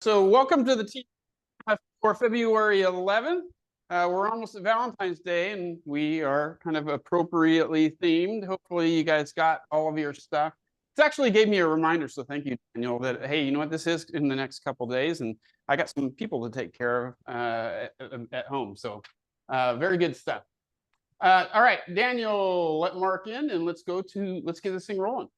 So welcome to the team for February 11th. We're almost at Valentine's Day, and we are kind of appropriately themed. Hopefully you guys got all of your stuff. It actually gave me a reminder, so thank you, Daniel, that, hey, you know what this is in the next couple days, and I got some people to take care of at home. So very good stuff. All right, Daniel, let Mark in, and let's get this thing rolling.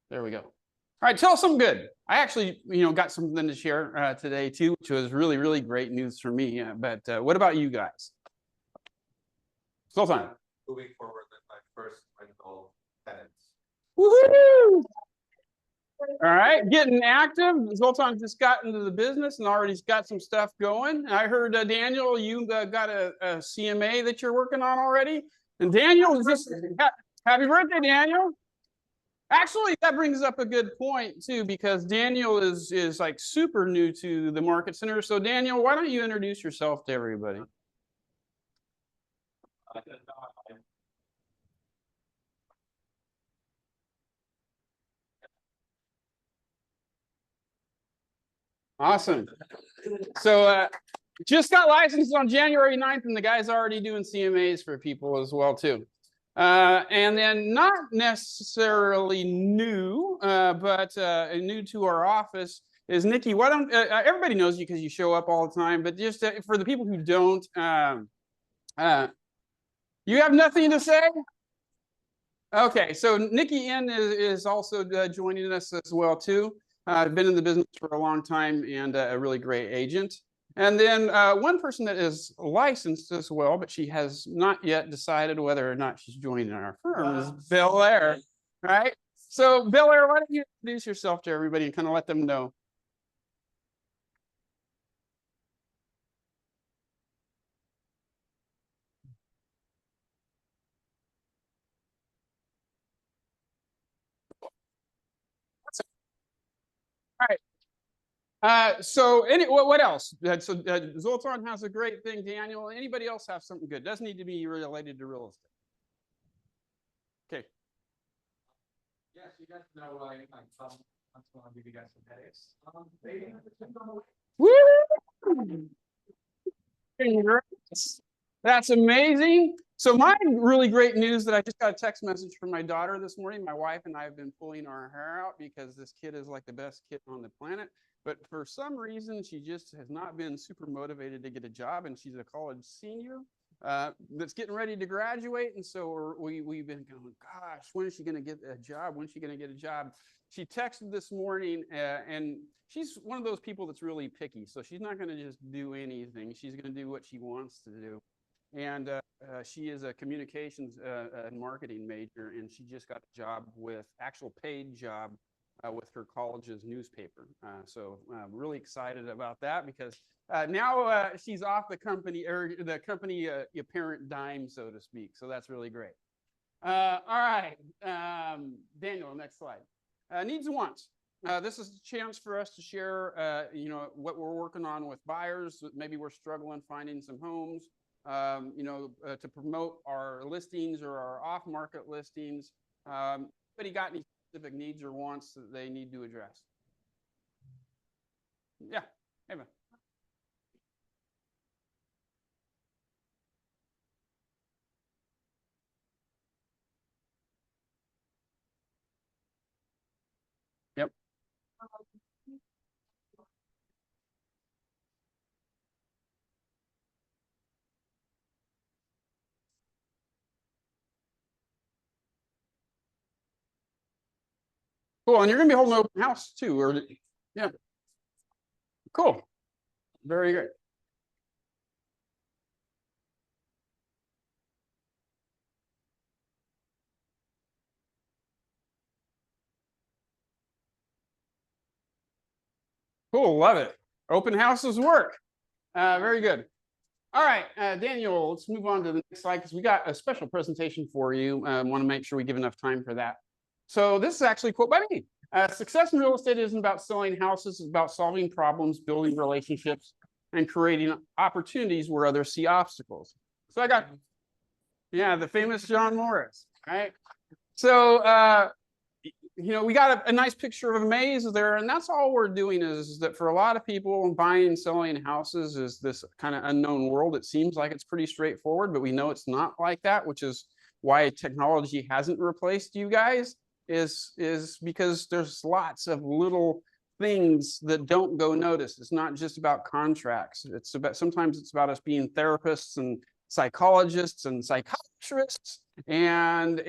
There we go. All right, tell us something good. I actually, got something to share today too, which was really, really great news for me. But what about you guys? Sultan. Moving forward with my first rental tenants. Woohoo! All right, getting active. Zoltan just got into the business and already got some stuff going. I heard, Daniel, you got a CMA that you're working on already. And Daniel, just happy birthday, Daniel. Actually, that brings up a good point too, because Daniel is like super new to the market center. So Daniel, why don't you introduce yourself to everybody? Awesome. So just got licensed on January 9th, and the guy's already doing CMAs for people as well too. And then not necessarily new, but new to our office is Nikki. Why don't everybody knows you because you show up all the time, but just for the people who don't, you have nothing to say? Okay, so Nikki N is also joining us as well too. I've been in the business for a long time and a really great agent. And then one person that is licensed as well, but she has not yet decided whether or not she's joining our firm is Bel Air, right? So Bel Air, why don't you introduce yourself to everybody and kind of let them know? All right. So what else? So Zoltan has a great thing. Daniel, anybody else have something good? Doesn't need to be related to real estate. Okay. Yes, you guys know I'm going to give you guys some headaches. Woo! Congrats. That's amazing. So my really great news that I just got a text message from my daughter this morning. My wife and I have been pulling our hair out because this kid is like the best kid on the planet. But for some reason, she just has not been super motivated to get a job. And she's a college senior that's getting ready to graduate. And so we've been going, gosh, when is she going to get a job? When is she going to get a job? She texted this morning and she's one of those people that's really picky. So she's not going to just do anything. She's going to do what she wants to do. And she is a communications and marketing major, and she just got a job actual paid job with her college's newspaper. So really excited about that because now she's off the company parent dime, so to speak. So that's really great. All right, Daniel, next slide. Needs and wants. This is a chance for us to share, what we're working on with buyers. Maybe we're struggling finding some homes. To promote our listings or our off-market listings. Anybody got any specific needs or wants that they need to address? Yeah, Ava. Yep. Cool, and you're gonna be holding an open house too, or yeah. Cool. Very good. Cool, love it. Open houses work. Very good. All right, Daniel, let's move on to the next slide because we got a special presentation for you. Want to make sure we give enough time for that. So this is actually a quote by me. Success in real estate isn't about selling houses, it's about solving problems, building relationships, and creating opportunities where others see obstacles. So I got, yeah, the famous John Morris, right? So we got a nice picture of a maze there, and that's all we're doing is that for a lot of people, buying and selling houses is this kind of unknown world. It seems like it's pretty straightforward, but we know it's not like that, which is why technology hasn't replaced you guys, is because there's lots of little things that don't go noticed. It's not just about contracts. Sometimes it's about us being therapists and psychologists and psychiatrists and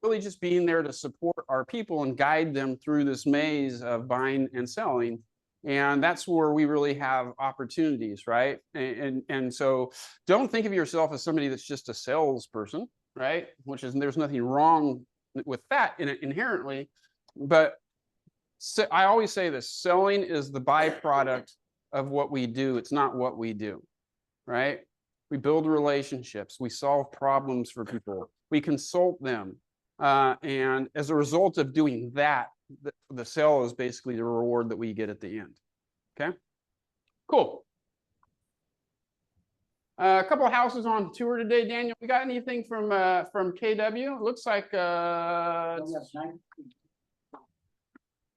really just being there to support our people and guide them through this maze of buying and selling. And that's where we really have opportunities, right? And so don't think of yourself as somebody that's just a salesperson, right? There's nothing wrong with that inherently, but I always say this: selling is the byproduct of what we do. It's not what we do, right? We build relationships. We solve problems for people. We consult them. And as a result of doing that, the sale is basically the reward that we get at the end. Okay, cool. A couple of houses on tour today, Daniel. We got anything from KW? It looks like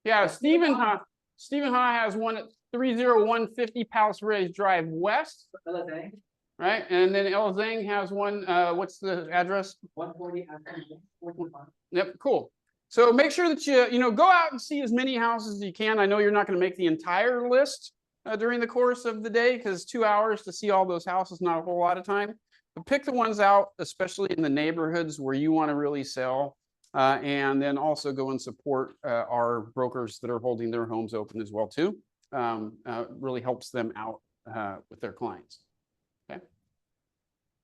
yeah, Stephen Ha has one at 30150 Palos Verdes Drive West. Right, and then El Zhang has one. What's the address? 140. Yep, cool. So make sure that you go out and see as many houses as you can. I know you're not going to make the entire list during the course of the day, because 2 hours to see all those houses, not a whole lot of time. But pick the ones out, especially in the neighborhoods where you want to really sell, and then also go and support our brokers that are holding their homes open as well too. Really helps them out with their clients. Okay.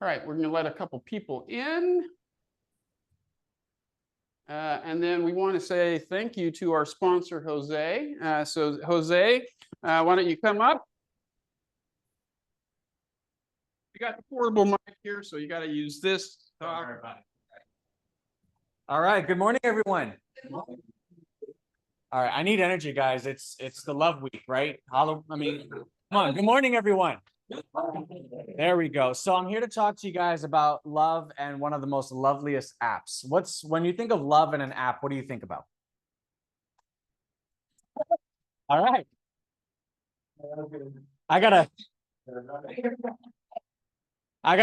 All right, we're going to let a couple people in. And then we want to say thank you to our sponsor, Jose. So Jose, why don't you come up? We got the portable mic here, so you got to use this. All right, good morning, everyone. All right, I need energy, guys. It's the love week, right? Come on, good morning, everyone. There we go. So I'm here to talk to you guys about love and one of the most loveliest apps. When you think of love in an app, what do you think about? All right. I got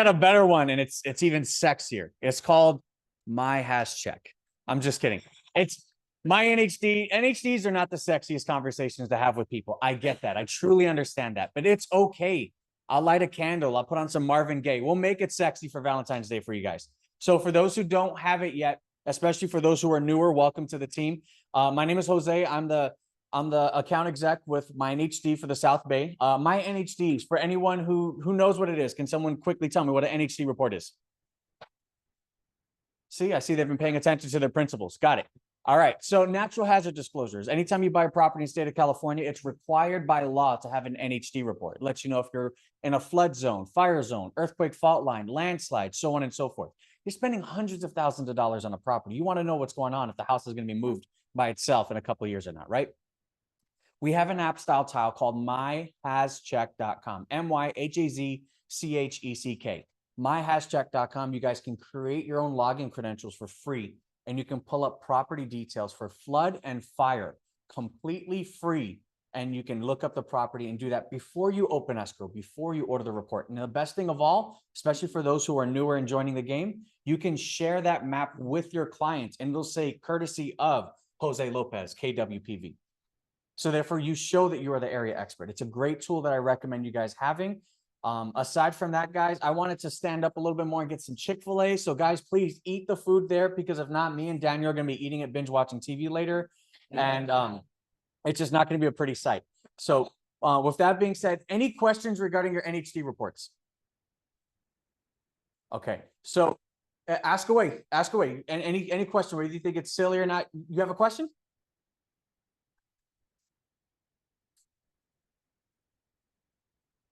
a better one, and it's even sexier. It's called My Check. I'm just kidding. It's my NHD. NHDs are not the sexiest conversations to have with people. I get that. I truly understand that, but it's okay. I'll light a candle. I'll put on some Marvin Gaye. We'll make it sexy for Valentine's Day for you guys. So for those who don't have it yet, especially for those who are newer, welcome to the team. My name is Jose. I'm the account exec with My NHD for the South Bay. My NHDs, for anyone who knows what it is, can someone quickly tell me what an NHD report is? See, I see they've been paying attention to their principles. Got it. All right. So natural hazard disclosures. Anytime you buy a property in the state of California, it's required by law to have an NHD report. It lets you know if you're in a flood zone, fire zone, earthquake fault line, landslide, so on and so forth. You're spending hundreds of thousands of dollars on a property. You want to know what's going on if the house is going to be moved by itself in a couple of years or not, right? We have an app style tile called myhazcheck.com, MyHazCheck. myhazcheck.com. You guys can create your own login credentials for free, and you can pull up property details for flood and fire completely free. And you can look up the property and do that before you open escrow, before you order the report. And the best thing of all, especially for those who are newer and joining the game, you can share that map with your clients, and they'll say courtesy of Jose Lopez, KWPV. So therefore, you show that you are the area expert. It's a great tool that I recommend you guys having. Aside from that, guys, I wanted to stand up a little bit more and get some Chick-fil-A. So guys, please eat the food there, because if not, me and Daniel are going to be eating it, binge watching TV later. And it's just not going to be a pretty sight. So with that being said, any questions regarding your NHD reports? Okay, so ask away. And any question, whether you think it's silly or not. You have a question?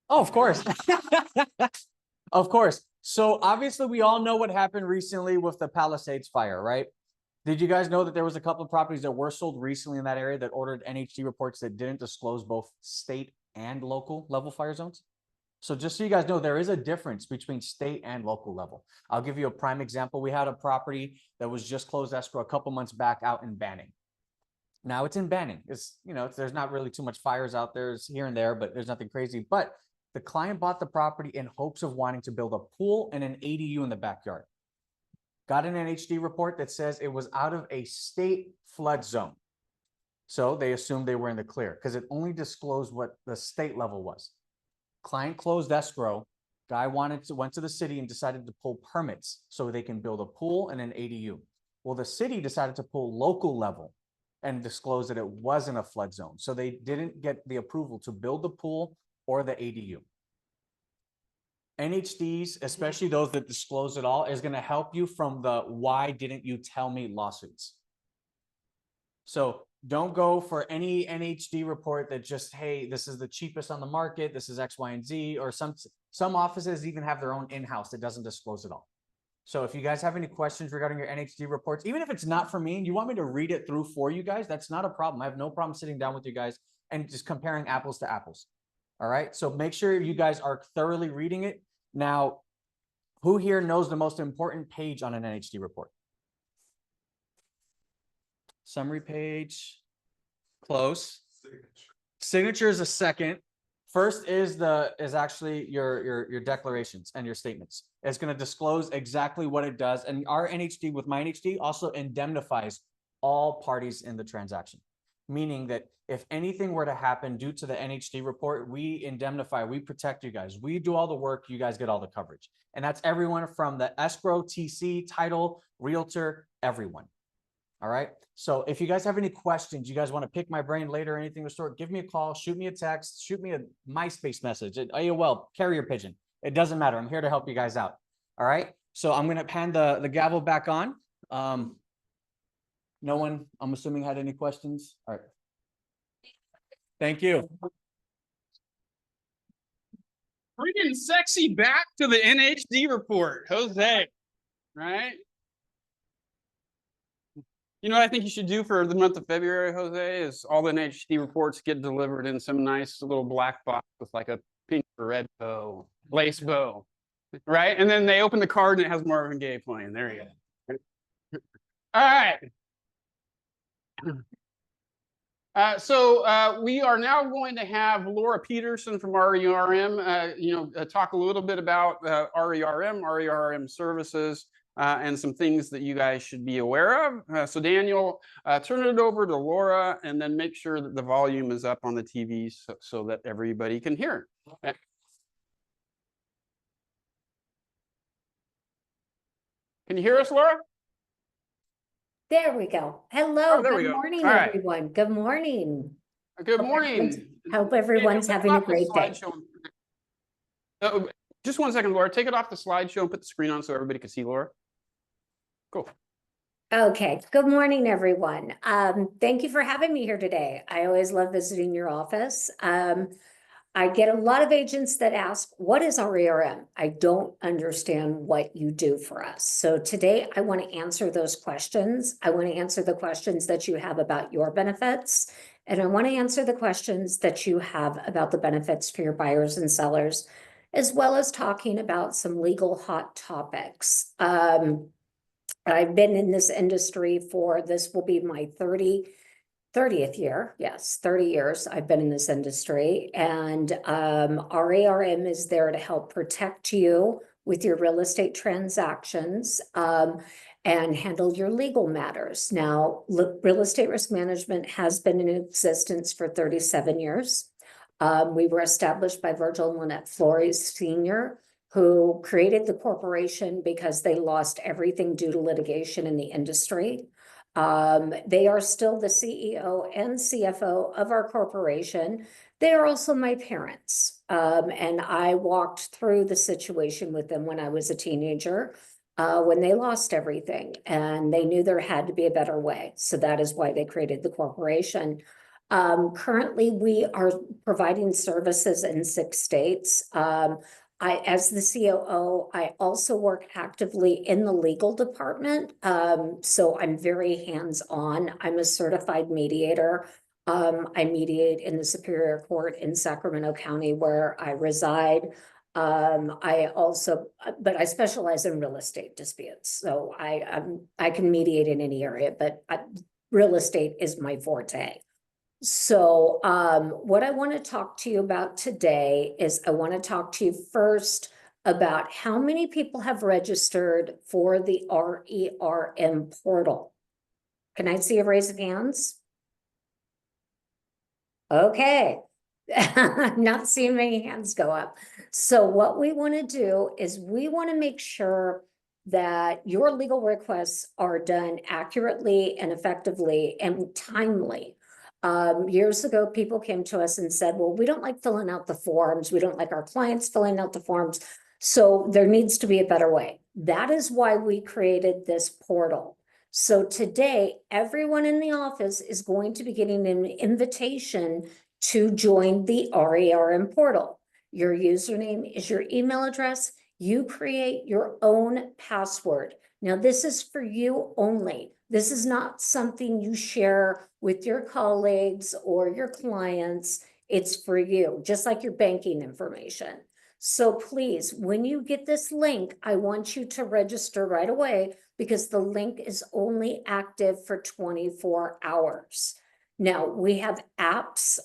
Oh, of course. Of course. So obviously we all know what happened recently with the Palisades fire, right? Did you guys know that there was a couple of properties that were sold recently in that area that ordered NHD reports that didn't disclose both state and local level fire zones? So just so you guys know, there is a difference between state and local level. I'll give you a prime example. We had a property that was just closed escrow a couple months back out in Banning. Now it's in Banning. It's, you know, there's not really too much fires out there. It's here and there, but there's nothing crazy. But the client bought the property in hopes of wanting to build a pool and an ADU in the backyard. Got an NHD report that says it was out of a state flood zone. So they assumed they were in the clear because it only disclosed what the state level was. Client closed escrow. Guy went to the city and decided to pull permits so they can build a pool and an ADU. Well, the city decided to pull local level and disclose that it wasn't a flood zone. So they didn't get the approval to build the pool or the ADU. NHDs, especially those that disclose it all, is going to help you from the why didn't you tell me lawsuits. So don't go for any NHD report that just, hey, this is the cheapest on the market, this is X, Y, and Z, or some offices even have their own in-house that doesn't disclose it all. So if you guys have any questions regarding your NHD reports, even if it's not for me and you want me to read it through for you guys, that's not a problem. I have no problem sitting down with you guys and just comparing apples to apples. All right. So make sure you guys are thoroughly reading it. Now, who here knows the most important page on an NHD report? Summary page. Close. Signature is a second. First is actually your declarations and your statements. It's going to disclose exactly what it does. And our NHD with my NHD also indemnifies all parties in the transaction. Meaning that if anything were to happen due to the NHD report, we indemnify, we protect you guys. We do all the work, you guys get all the coverage. And that's everyone from the escrow, TC, title, realtor, everyone. All right. So if you guys have any questions, you guys want to pick my brain later or anything of the sort, give me a call, shoot me a text, shoot me a MySpace message, AOL, carrier pigeon. It doesn't matter. I'm here to help you guys out. All right. So I'm going to hand the gavel back on. No one, I'm assuming, had any questions. All right. Thank you. Bringing sexy back to the NHD report, Jose, right? You know what I think you should do for the month of February, Jose, is all the NHD reports get delivered in some nice little black box with like a pink or red bow, lace bow, right? And then they open the card and it has Marvin Gaye playing. There you go. All right. So we are now going to have Laura Peterson from RERM, talk a little bit about RERM services, and some things that you guys should be aware of. So Daniel, turn it over to Laura and then make sure that the volume is up on the TV so that everybody can hear it. Can you hear us, Laura? There we go. Hello. Good morning, everyone. Good morning. Good morning. Hope everyone's having a great day. Just 1 second, Laura. Take it off the slideshow and put the screen on so everybody can see Laura. Cool. Okay. Good morning, everyone. Thank you for having me here today. I always love visiting your office. I get a lot of agents that ask, what is RERM? I don't understand what you do for us. So today I want to answer those questions. I want to answer the questions that you have about your benefits. And I want to answer the questions that you have about the benefits for your buyers and sellers, as well as talking about some legal hot topics. I've been in this industry this will be my 30th year. Yes, 30 years I've been in this industry, and RERM is there to help protect you with your real estate transactions and handle your legal matters. Now, real estate risk management has been in existence for 37 years. We were established by Virgil and Lynette Flores Sr., who created the corporation because they lost everything due to litigation in the industry. They are still the CEO and CFO of our corporation. They are also my parents. And I walked through the situation with them when I was a teenager, when they lost everything, and they knew there had to be a better way. So that is why they created the corporation. Currently, we are providing services in 6 states. As the COO, I also work actively in the legal department. So I'm very hands-on. I'm a certified mediator. I mediate in the Superior Court in Sacramento County, where I reside. I also, but I specialize in real estate disputes. So I can mediate in any area, but real estate is my forte. So what I want to talk to you about today is I want to talk to you first about how many people have registered for the RERM portal. Can I see a raise of hands? Okay. Not seeing many hands go up. So what we want to do is we want to make sure that your legal requests are done accurately and effectively and timely. Years ago, people came to us and said, well, we don't like filling out the forms. We don't like our clients filling out the forms. So there needs to be a better way. That is why we created this portal. So today, everyone in the office is going to be getting an invitation to join the RERM portal. Your username is your email address. You create your own password. Now, this is for you only. This is not something you share with your colleagues or your clients. It's for you, just like your banking information. So please, when you get this link, I want you to register right away because the link is only active for 24 hours. Now, we have apps,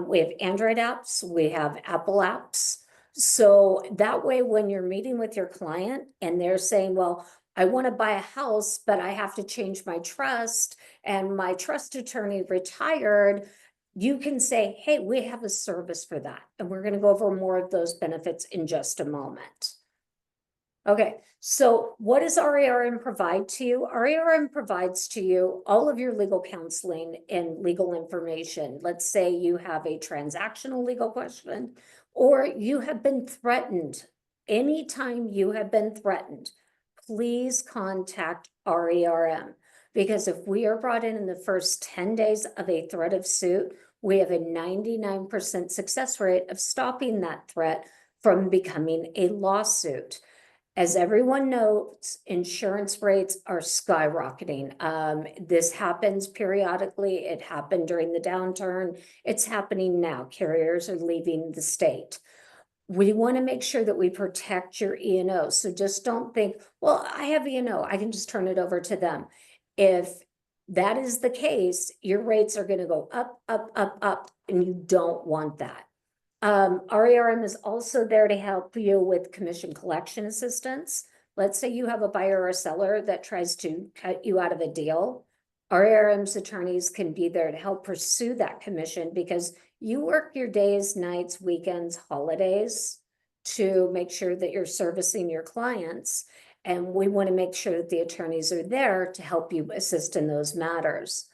we have Android apps, we have Apple apps. So that way, when you're meeting with your client and they're saying, well, I want to buy a house, but I have to change my trust and my trust attorney retired, you can say, hey, we have a service for that. And we're going to go over more of those benefits in just a moment. Okay, so what does RERM provide to you? RERM provides to you all of your legal counseling and legal information. Let's say you have a transactional legal question or you have been threatened. Anytime you have been threatened, please contact RERM because if we are brought in the first 10 days of a threat of suit, we have a 99% success rate of stopping that threat from becoming a lawsuit. As everyone knows, insurance rates are skyrocketing. This happens periodically. It happened during the downturn. It's happening now. Carriers are leaving the state. We want to make sure that we protect your E&O. So just don't think, well, I have E&O. I can just turn it over to them. If that is the case, your rates are going to go up, up, up, up, and you don't want that. RERM is also there to help you with commission collection assistance. Let's say you have a buyer or a seller that tries to cut you out of a deal. RERM's attorneys can be there to help pursue that commission because you work your days, nights, weekends, holidays to make sure that you're servicing your clients. And we want to make sure that the attorneys are there to help you assist in those matters.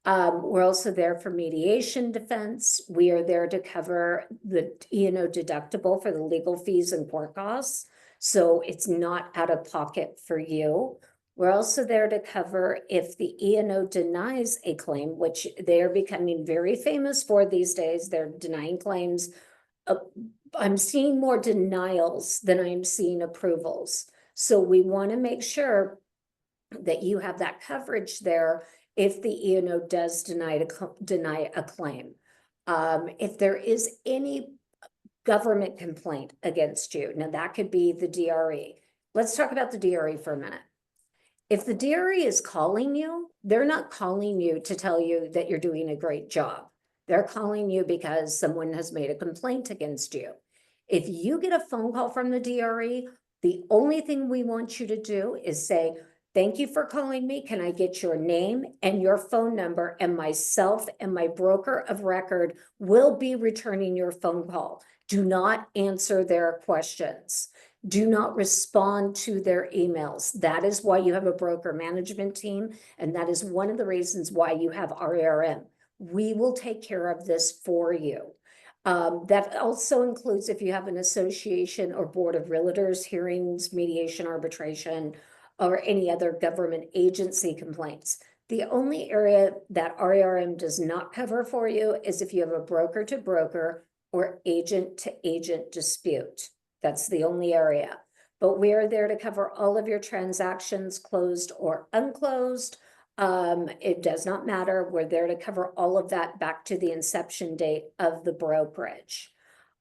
We're also there for mediation defense. We are there to cover the E&O deductible for the legal fees and court costs. So it's not out of pocket for you. We're also there to cover if the E&O denies a claim, which they are becoming very famous for these days. They're denying claims. I'm seeing more denials than I'm seeing approvals. So we want to make sure that you have that coverage there if the E&O does deny a claim. If there is any government complaint against you, now that could be the DRE. Let's talk about the DRE for a minute. If the DRE is calling you, they're not calling you to tell you that you're doing a great job. They're calling you because someone has made a complaint against you. If you get a phone call from the DRE, the only thing we want you to do is say, thank you for calling me. Can I get your name and your phone number? And myself and my broker of record will be returning your phone call. Do not answer their questions. Do not respond to their emails. That is why you have a broker management team. And that is one of the reasons why you have RERM. We will take care of this for you. That also includes if you have an association or board of realtors, hearings, mediation, arbitration, or any other government agency complaints. The only area that RERM does not cover for you is if you have a broker to broker or agent to agent dispute. That's the only area. But we are there to cover all of your transactions, closed or unclosed. It does not matter. We're there to cover all of that back to the inception date of the brokerage.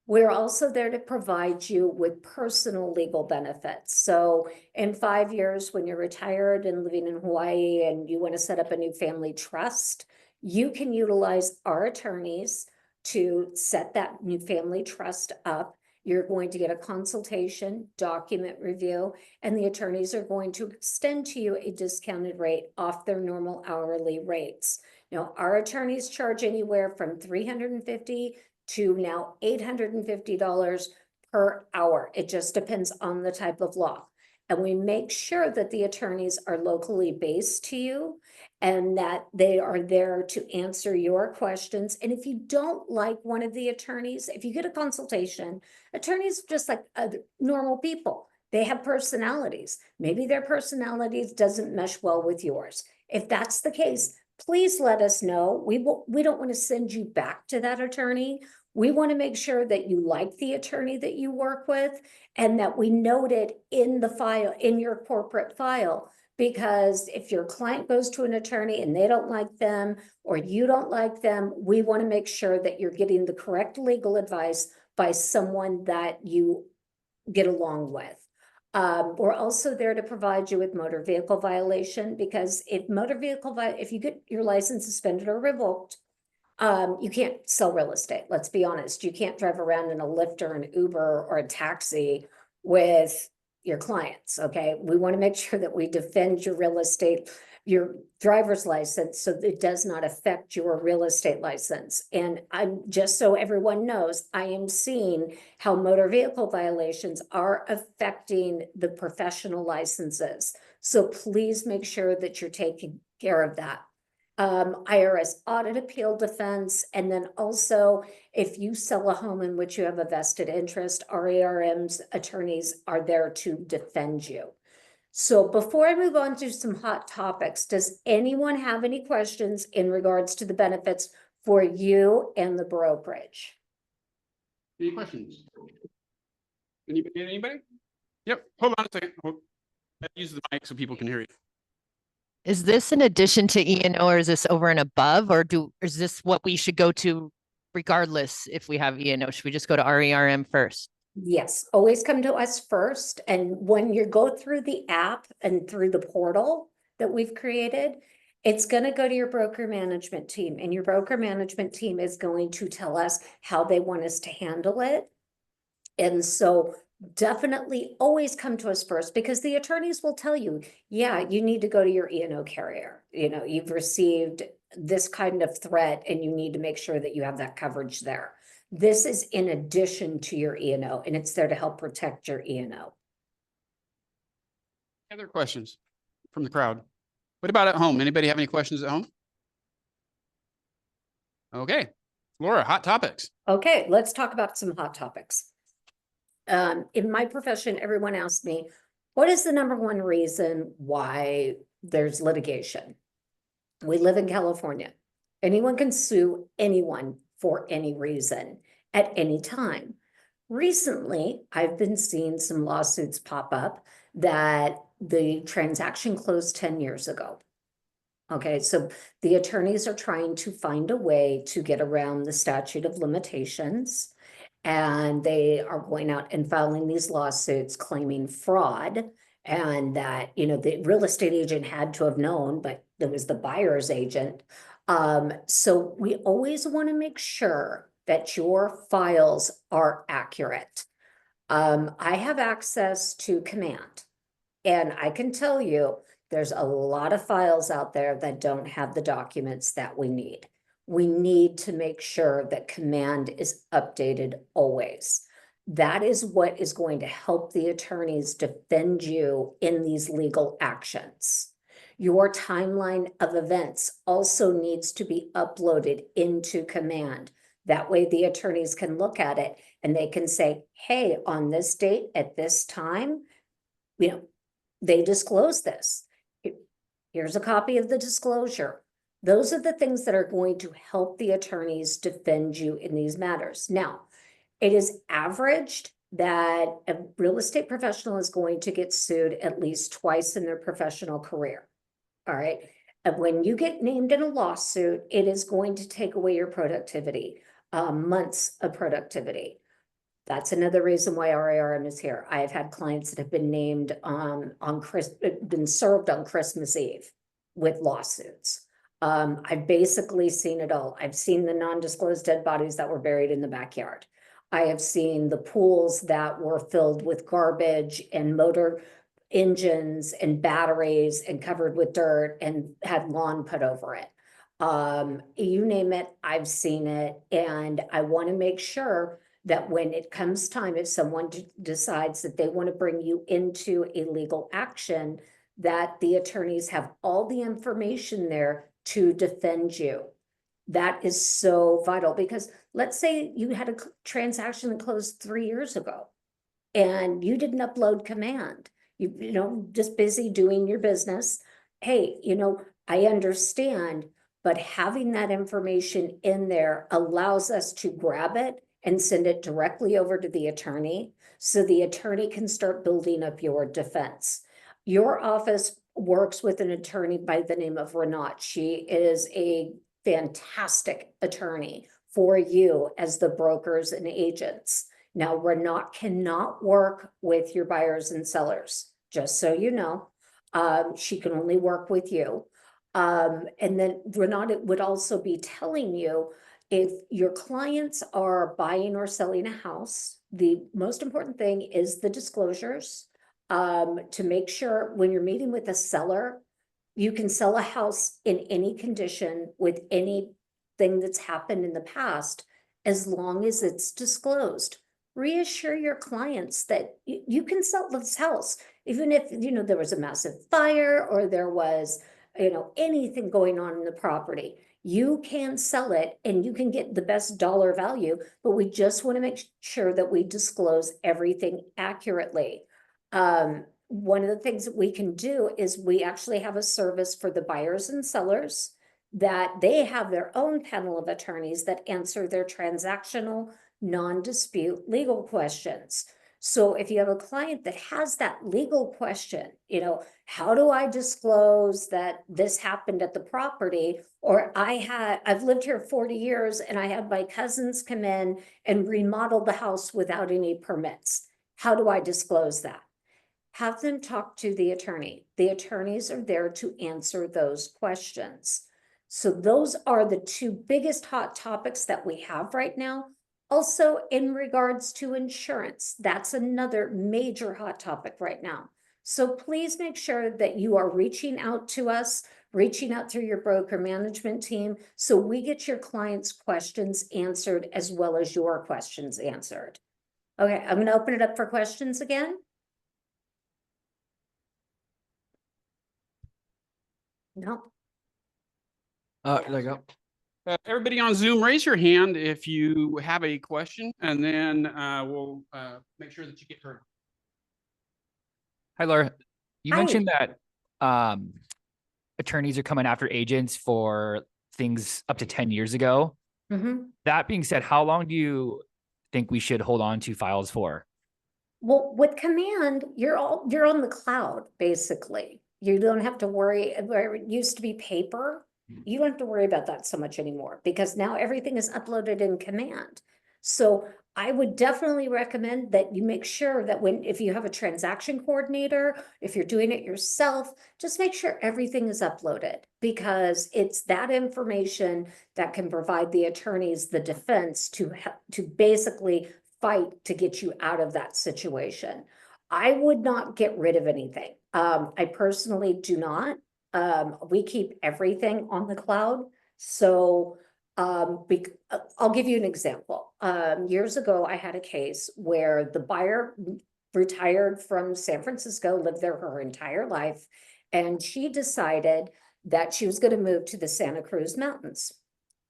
We're also there to provide you with personal legal benefits. So in 5 years, when you're retired and living in Hawaii and you want to set up a new family trust, you can utilize our attorneys to set that new family trust up. You're going to get a consultation, document review, and the attorneys are going to extend to you a discounted rate off their normal hourly rates. Now, our attorneys charge anywhere from $350 to now $850 per hour. It just depends on the type of law. And we make sure that the attorneys are locally based to you and that they are there to answer your questions. And if you don't like one of the attorneys, if you get a consultation, attorneys are just like other normal people. They have personalities. Maybe their personalities doesn't mesh well with yours. If that's the case, please let us know. We don't want to send you back to that attorney. We want to make sure that you like the attorney that you work with and that we note it in the file, in your corporate file. Because if your client goes to an attorney and they don't like them or you don't like them, we want to make sure that you're getting the correct legal advice by someone that you get along with. We're also there to provide you with motor vehicle violation, because if you get your license suspended or revoked, you can't sell real estate. Let's be honest. You can't drive around in a Lyft or an Uber or a taxi with your clients. Okay. We want to make sure that we defend your real estate, your driver's license, so that it does not affect your real estate license. And I'm just so everyone knows, I am seeing how motor vehicle violations are affecting the professional licenses. So please make sure that you're taking care of that. IRS audit appeal defense, and then also if you sell a home in which you have a vested interest, RERM's attorneys are there to defend you. So before I move on to some hot topics, does anyone have any questions in regards to the benefits for you and the brokerage? Any questions? Anybody? Yep, hold on a second. I use the mic so people can hear you. Is this in addition to E&O, or is this over and above, or is this what we should go to regardless if we have E&O? Should we just go to RERM first? Yes, always come to us first. And when you go through the app and through the portal that we've created, it's going to go to your broker management team, and your broker management team is going to tell us how they want us to handle it. And so definitely always come to us first, because the attorneys will tell you, yeah, you need to go to your E&O carrier. You know, you've received this kind of threat and you need to make sure that you have that coverage there. This is in addition to your E&O, and it's there to help protect your E&O. Other questions from the crowd? What about at home? Anybody have any questions at home? Okay, Laura, hot topics. Okay, let's talk about some hot topics. In my profession, everyone asks me, what is the number one reason why there's litigation? We live in California. Anyone can sue anyone for any reason at any time. Recently, I've been seeing some lawsuits pop up that the transaction closed 10 years ago. Okay, so the attorneys are trying to find a way to get around the statute of limitations. And they are going out and filing these lawsuits claiming fraud, and that, you know, the real estate agent had to have known, but it was the buyer's agent. So we always want to make sure that your files are accurate. I have access to Command, and I can tell you there's a lot of files out there that don't have the documents that we need. We need to make sure that Command is updated always. That is what is going to help the attorneys defend you in these legal actions. Your timeline of events also needs to be uploaded into Command. That way the attorneys can look at it and they can say, hey, on this date at this time, you know, they disclosed this. Here's a copy of the disclosure. Those are the things that are going to help the attorneys defend you in these matters. Now, it is averaged that a real estate professional is going to get sued at least twice in their professional career. All right. And when you get named in a lawsuit, it is going to take away your productivity, months of productivity. That's another reason why RARM is here. I have had clients that have been named been served on Christmas Eve with lawsuits. I've basically seen it all. I've seen the non-disclosed dead bodies that were buried in the backyard. I have seen the pools that were filled with garbage and motor engines and batteries and covered with dirt and had lawn put over it. You name it, I've seen it. And I want to make sure that when it comes time, if someone decides that they want to bring you into a legal action, that the attorneys have all the information there to defend you. That is so vital, because let's say you had a transaction that closed 3 years ago and you didn't upload command, you know, just busy doing your business. Hey, you know, I understand, but having that information in there allows us to grab it and send it directly over to the attorney, so the attorney can start building up your defense. Your office works with an attorney by the name of Renat. She is a fantastic attorney for you as the brokers and agents. Now, Renat cannot work with your buyers and sellers, just so you know. She can only work with you. And then Renat would also be telling you, if your clients are buying or selling a house, the most important thing is the disclosures, to make sure when you're meeting with a seller, you can sell a house in any condition with anything that's happened in the past, as long as it's disclosed. Reassure your clients that you can sell this house, even if, you know, there was a massive fire or there was, you know, anything going on in the property. You can sell it and you can get the best dollar value, but we just want to make sure that we disclose everything accurately. One of the things that we can do is we actually have a service for the buyers and sellers, that they have their own panel of attorneys that answer their transactional non-dispute legal questions. So if you have a client that has that legal question, you know, how do I disclose that this happened at the property? Or I've lived here 40 years and I had my cousins come in and remodel the house without any permits. How do I disclose that? Have them talk to the attorney. The attorneys are there to answer those questions. So those are the two biggest hot topics that we have right now. Also, in regards to insurance, that's another major hot topic right now. So please make sure that you are reaching out to us, reaching out through your broker management team, so we get your clients' questions answered as well as your questions answered. Okay, I'm going to open it up for questions again. No. There you go. Everybody on Zoom, raise your hand if you have a question, and then we'll make sure that you get heard. Hi, Laura. You Hi. mentioned that attorneys are coming after agents for things up to 10 years ago. Mm-hmm. That being said, how long do you think we should hold on to files for? Well, with command, you're on the cloud, basically. You don't have to worry, where it used to be paper, you don't have to worry about that so much anymore, because now everything is uploaded in command. So I would definitely recommend that you make sure that if you have a transaction coordinator, if you're doing it yourself, just make sure everything is uploaded, because it's that information that can provide the attorneys the defense to basically fight to get you out of that situation. I would not get rid of anything. I personally do not. We keep everything on the cloud. So I'll give you an example. Years ago, I had a case where the buyer retired from San Francisco, lived there her entire life, and she decided that she was going to move to the Santa Cruz Mountains.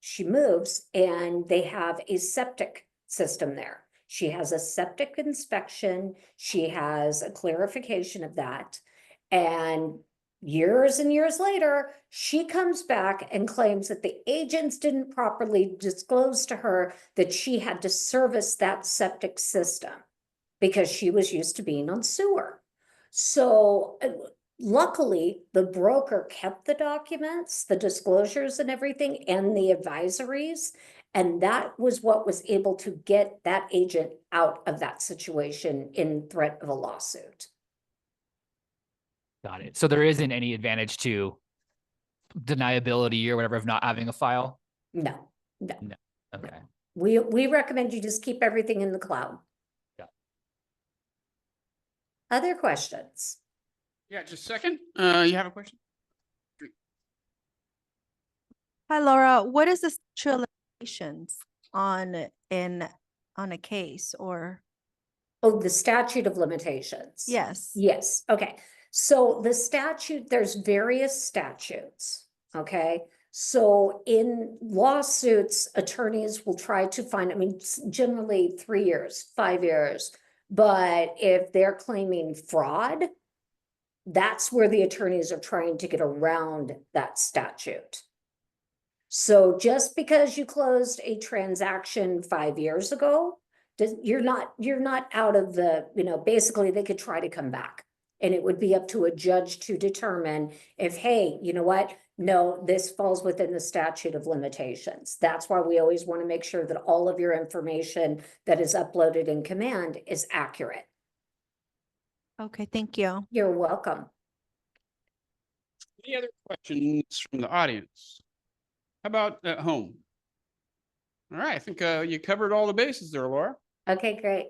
She moves and they have a septic system there. She has a septic inspection. She has a clarification of that. And years and years later, she comes back and claims that the agents didn't properly disclose to her that she had to service that septic system because she was used to being on sewer. So luckily, the broker kept the documents, the disclosures and everything, and the advisories. And that was what was able to get that agent out of that situation in threat of a lawsuit. Got it. So there isn't any advantage to deniability or whatever of not having a file? No, Okay. we recommend you just keep everything in the cloud. Yeah. Other questions? Yeah, just a second. You have a question? Hi, Laura. What is the statute of limitations on a case or? Oh, the statute of limitations. Yes. Yes, okay. So the statute, there's various statutes, okay? So in lawsuits, attorneys will try to find, I mean, generally 3 years, 5 years. But if they're claiming fraud, that's where the attorneys are trying to get around that statute. So just because you closed a transaction 5 years ago, you're not out of the, basically they could try to come back. And it would be up to a judge to determine if, hey, you know what? No, this falls within the statute of limitations. That's why we always want to make sure that all of your information that is uploaded in Command is accurate. Okay, thank you. You're welcome. Any other questions from the audience? How about at home? All right, I think you covered all the bases there, Laura. Okay, great.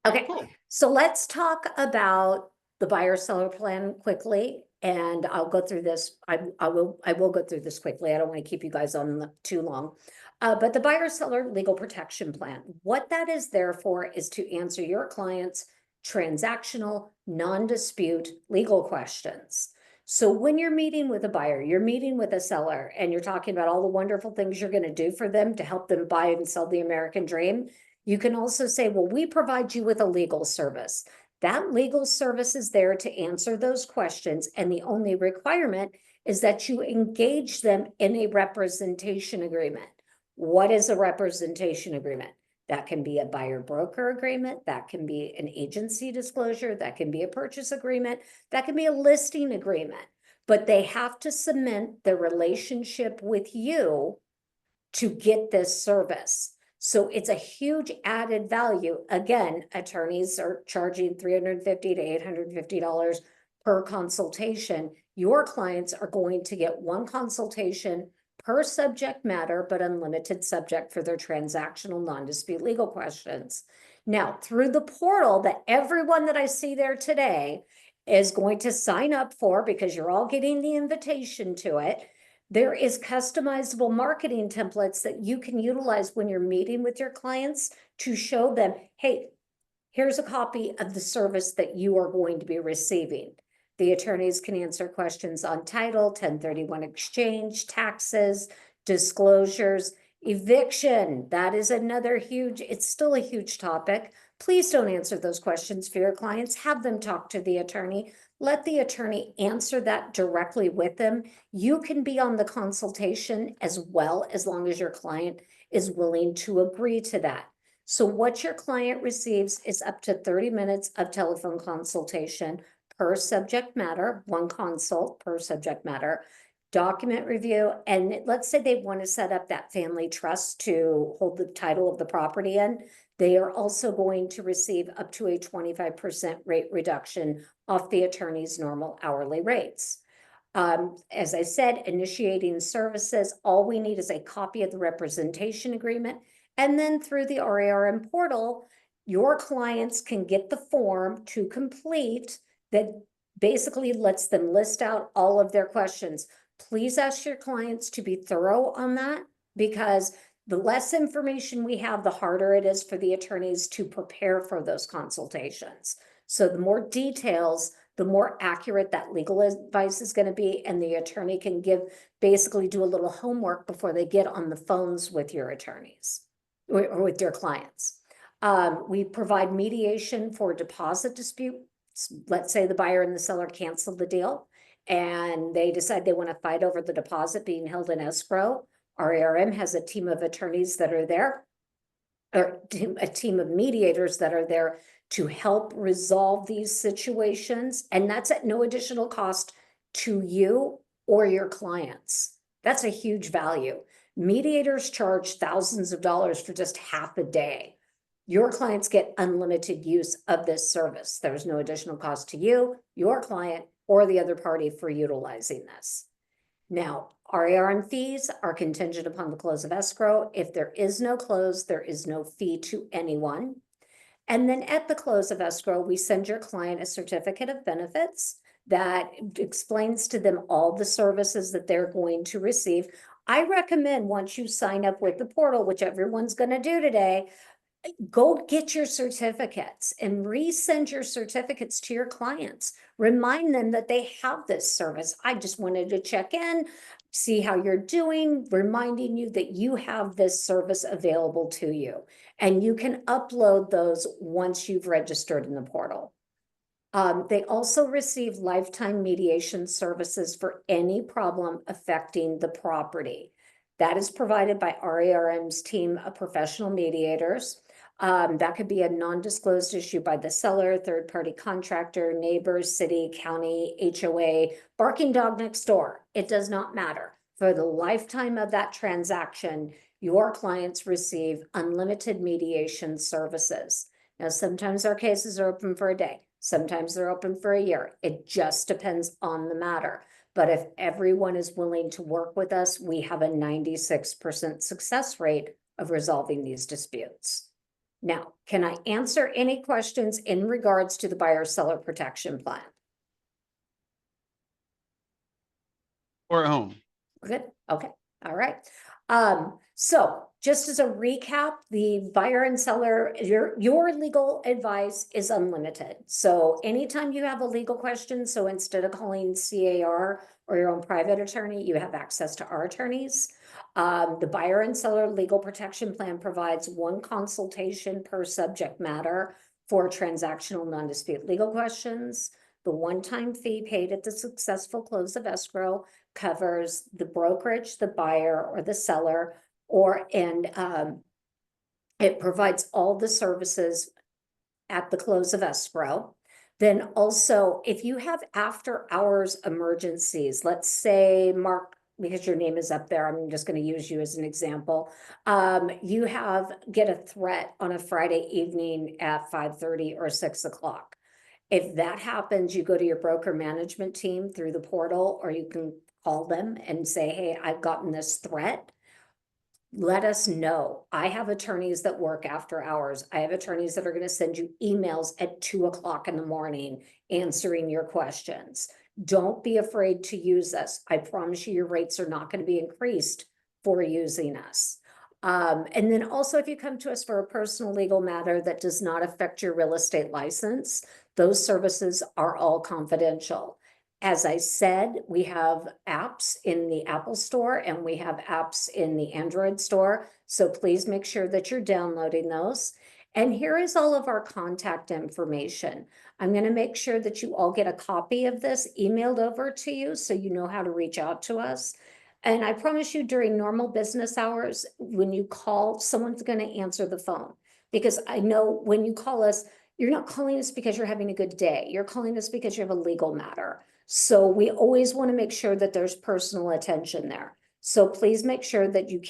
Okay, Cool. so let's talk about the buyer-seller plan quickly, and I'll go through this. I will go through this quickly. I don't want to keep you guys on too long. But the buyer-seller legal protection plan, what that is there for is to answer your client's transactional, non-dispute legal questions. So when you're meeting with a buyer, you're meeting with a seller, and you're talking about all the wonderful things you're going to do for them to help them buy and sell the American dream, you can also say, well, we provide you with a legal service. That legal service is there to answer those questions, and the only requirement is that you engage them in a representation agreement. What is a representation agreement? That can be a buyer-broker agreement, that can be an agency disclosure, that can be a purchase agreement, that can be a listing agreement, but they have to cement the relationship with you to get this service. So it's a huge added value. Again, attorneys are charging $350 to $850 per consultation. Your clients are going to get one consultation per subject matter, but unlimited subject for their transactional non-dispute legal questions. Now, through the portal that everyone that I see there today is going to sign up for, because you're all getting the invitation to it, there is customizable marketing templates that you can utilize when you're meeting with your clients to show them, hey, here's a copy of the service that you are going to be receiving. The attorneys can answer questions on title, 1031 exchange, taxes, disclosures, eviction. That is another huge, it's still a huge topic. Please don't answer those questions for your clients. Have them talk to the attorney. Let the attorney answer that directly with them. You can be on the consultation as well, as long as your client is willing to agree to that. So what your client receives is up to 30 minutes of telephone consultation per subject matter, one consult per subject matter, document review, and let's say they want to set up that family trust to hold the title of the property in, they are also going to receive up to a 25% rate reduction off the attorney's normal hourly rates. As I said, initiating services, all we need is a copy of the representation agreement, and then through the RARM portal, your clients can get the form to complete that basically lets them list out all of their questions. Please ask your clients to be thorough on that, because the less information we have, the harder it is for the attorneys to prepare for those consultations. So the more details, the more accurate that legal advice is going to be, and the attorney can basically do a little homework before they get on the phones with your attorneys or with your clients. We provide mediation for deposit dispute. Let's say the buyer and the seller canceled the deal and they decide they want to fight over the deposit being held in escrow. RARM has a team of attorneys that are there, or a team of mediators that are there to help resolve these situations. And that's at no additional cost to you or your clients. That's a huge value, Mediators charge thousands of dollars for just half a day. Your clients get unlimited use of this service. There's no additional cost to you, your client, or the other party for utilizing this. Now, RARM fees are contingent upon the close of escrow. If there is no close, there is no fee to anyone. And then at the close of escrow, we send your client a certificate of benefits that explains to them all the services that they're going to receive. I recommend once you sign up with the portal, which everyone's going to do today, go get your certificates and resend your certificates to your clients. Remind them that they have this service. I just wanted to check in, see how you're doing, reminding you that you have this service available to you. And you can upload those once you've registered in the portal. They also receive lifetime mediation services for any problem affecting the property. That is provided by RARM's team of professional mediators. That could be a non-disclosed issue by the seller, third-party contractor, neighbors, city, county, HOA, barking dog next door. It does not matter. For the lifetime of that transaction, your clients receive unlimited mediation services. Now, sometimes our cases are open for a day. Sometimes they're open for a year. It just depends on the matter. But if everyone is willing to work with us, we have a 96% success rate of resolving these disputes. Now, can I answer any questions in regards to the buyer-seller protection plan? Or at home. Good, okay, all right. So just as a recap, the buyer and seller, your legal advice is unlimited. So anytime you have a legal question, so instead of calling CAR or your own private attorney, you have access to our attorneys. The buyer and seller legal protection plan provides one consultation per subject matter for transactional non-dispute legal questions. The one-time fee paid at the successful close of escrow covers the brokerage, the buyer, or the seller, it provides all the services at the close of escrow. Then also, if you have after-hours emergencies, let's say, Mark, because your name is up there, I'm just going to use you as an example. You get a threat on a Friday evening at 5:30 or 6 o'clock. If that happens, you go to your broker management team through the portal, or you can call them and say, hey, I've gotten this threat. Let us know. I have attorneys that work after hours. I have attorneys that are going to send you emails at 2 o'clock in the morning answering your questions. Don't be afraid to use us. I promise you your rates are not going to be increased for using us. And then also, if you come to us for a personal legal matter that does not affect your real estate license, those services are all confidential. As I said, we have apps in the Apple Store and we have apps in the Android Store. So please make sure that you're downloading those. And here is all of our contact information. I'm going to make sure that you all get a copy of this emailed over to you so you know how to reach out to us. And I promise you, during normal business hours, when you call, someone's going to answer the phone. Because I know when you call us, you're not calling us because you're having a good day. You're calling us because you have a legal matter. So we always want to make sure that there's personal attention there. So please make sure that you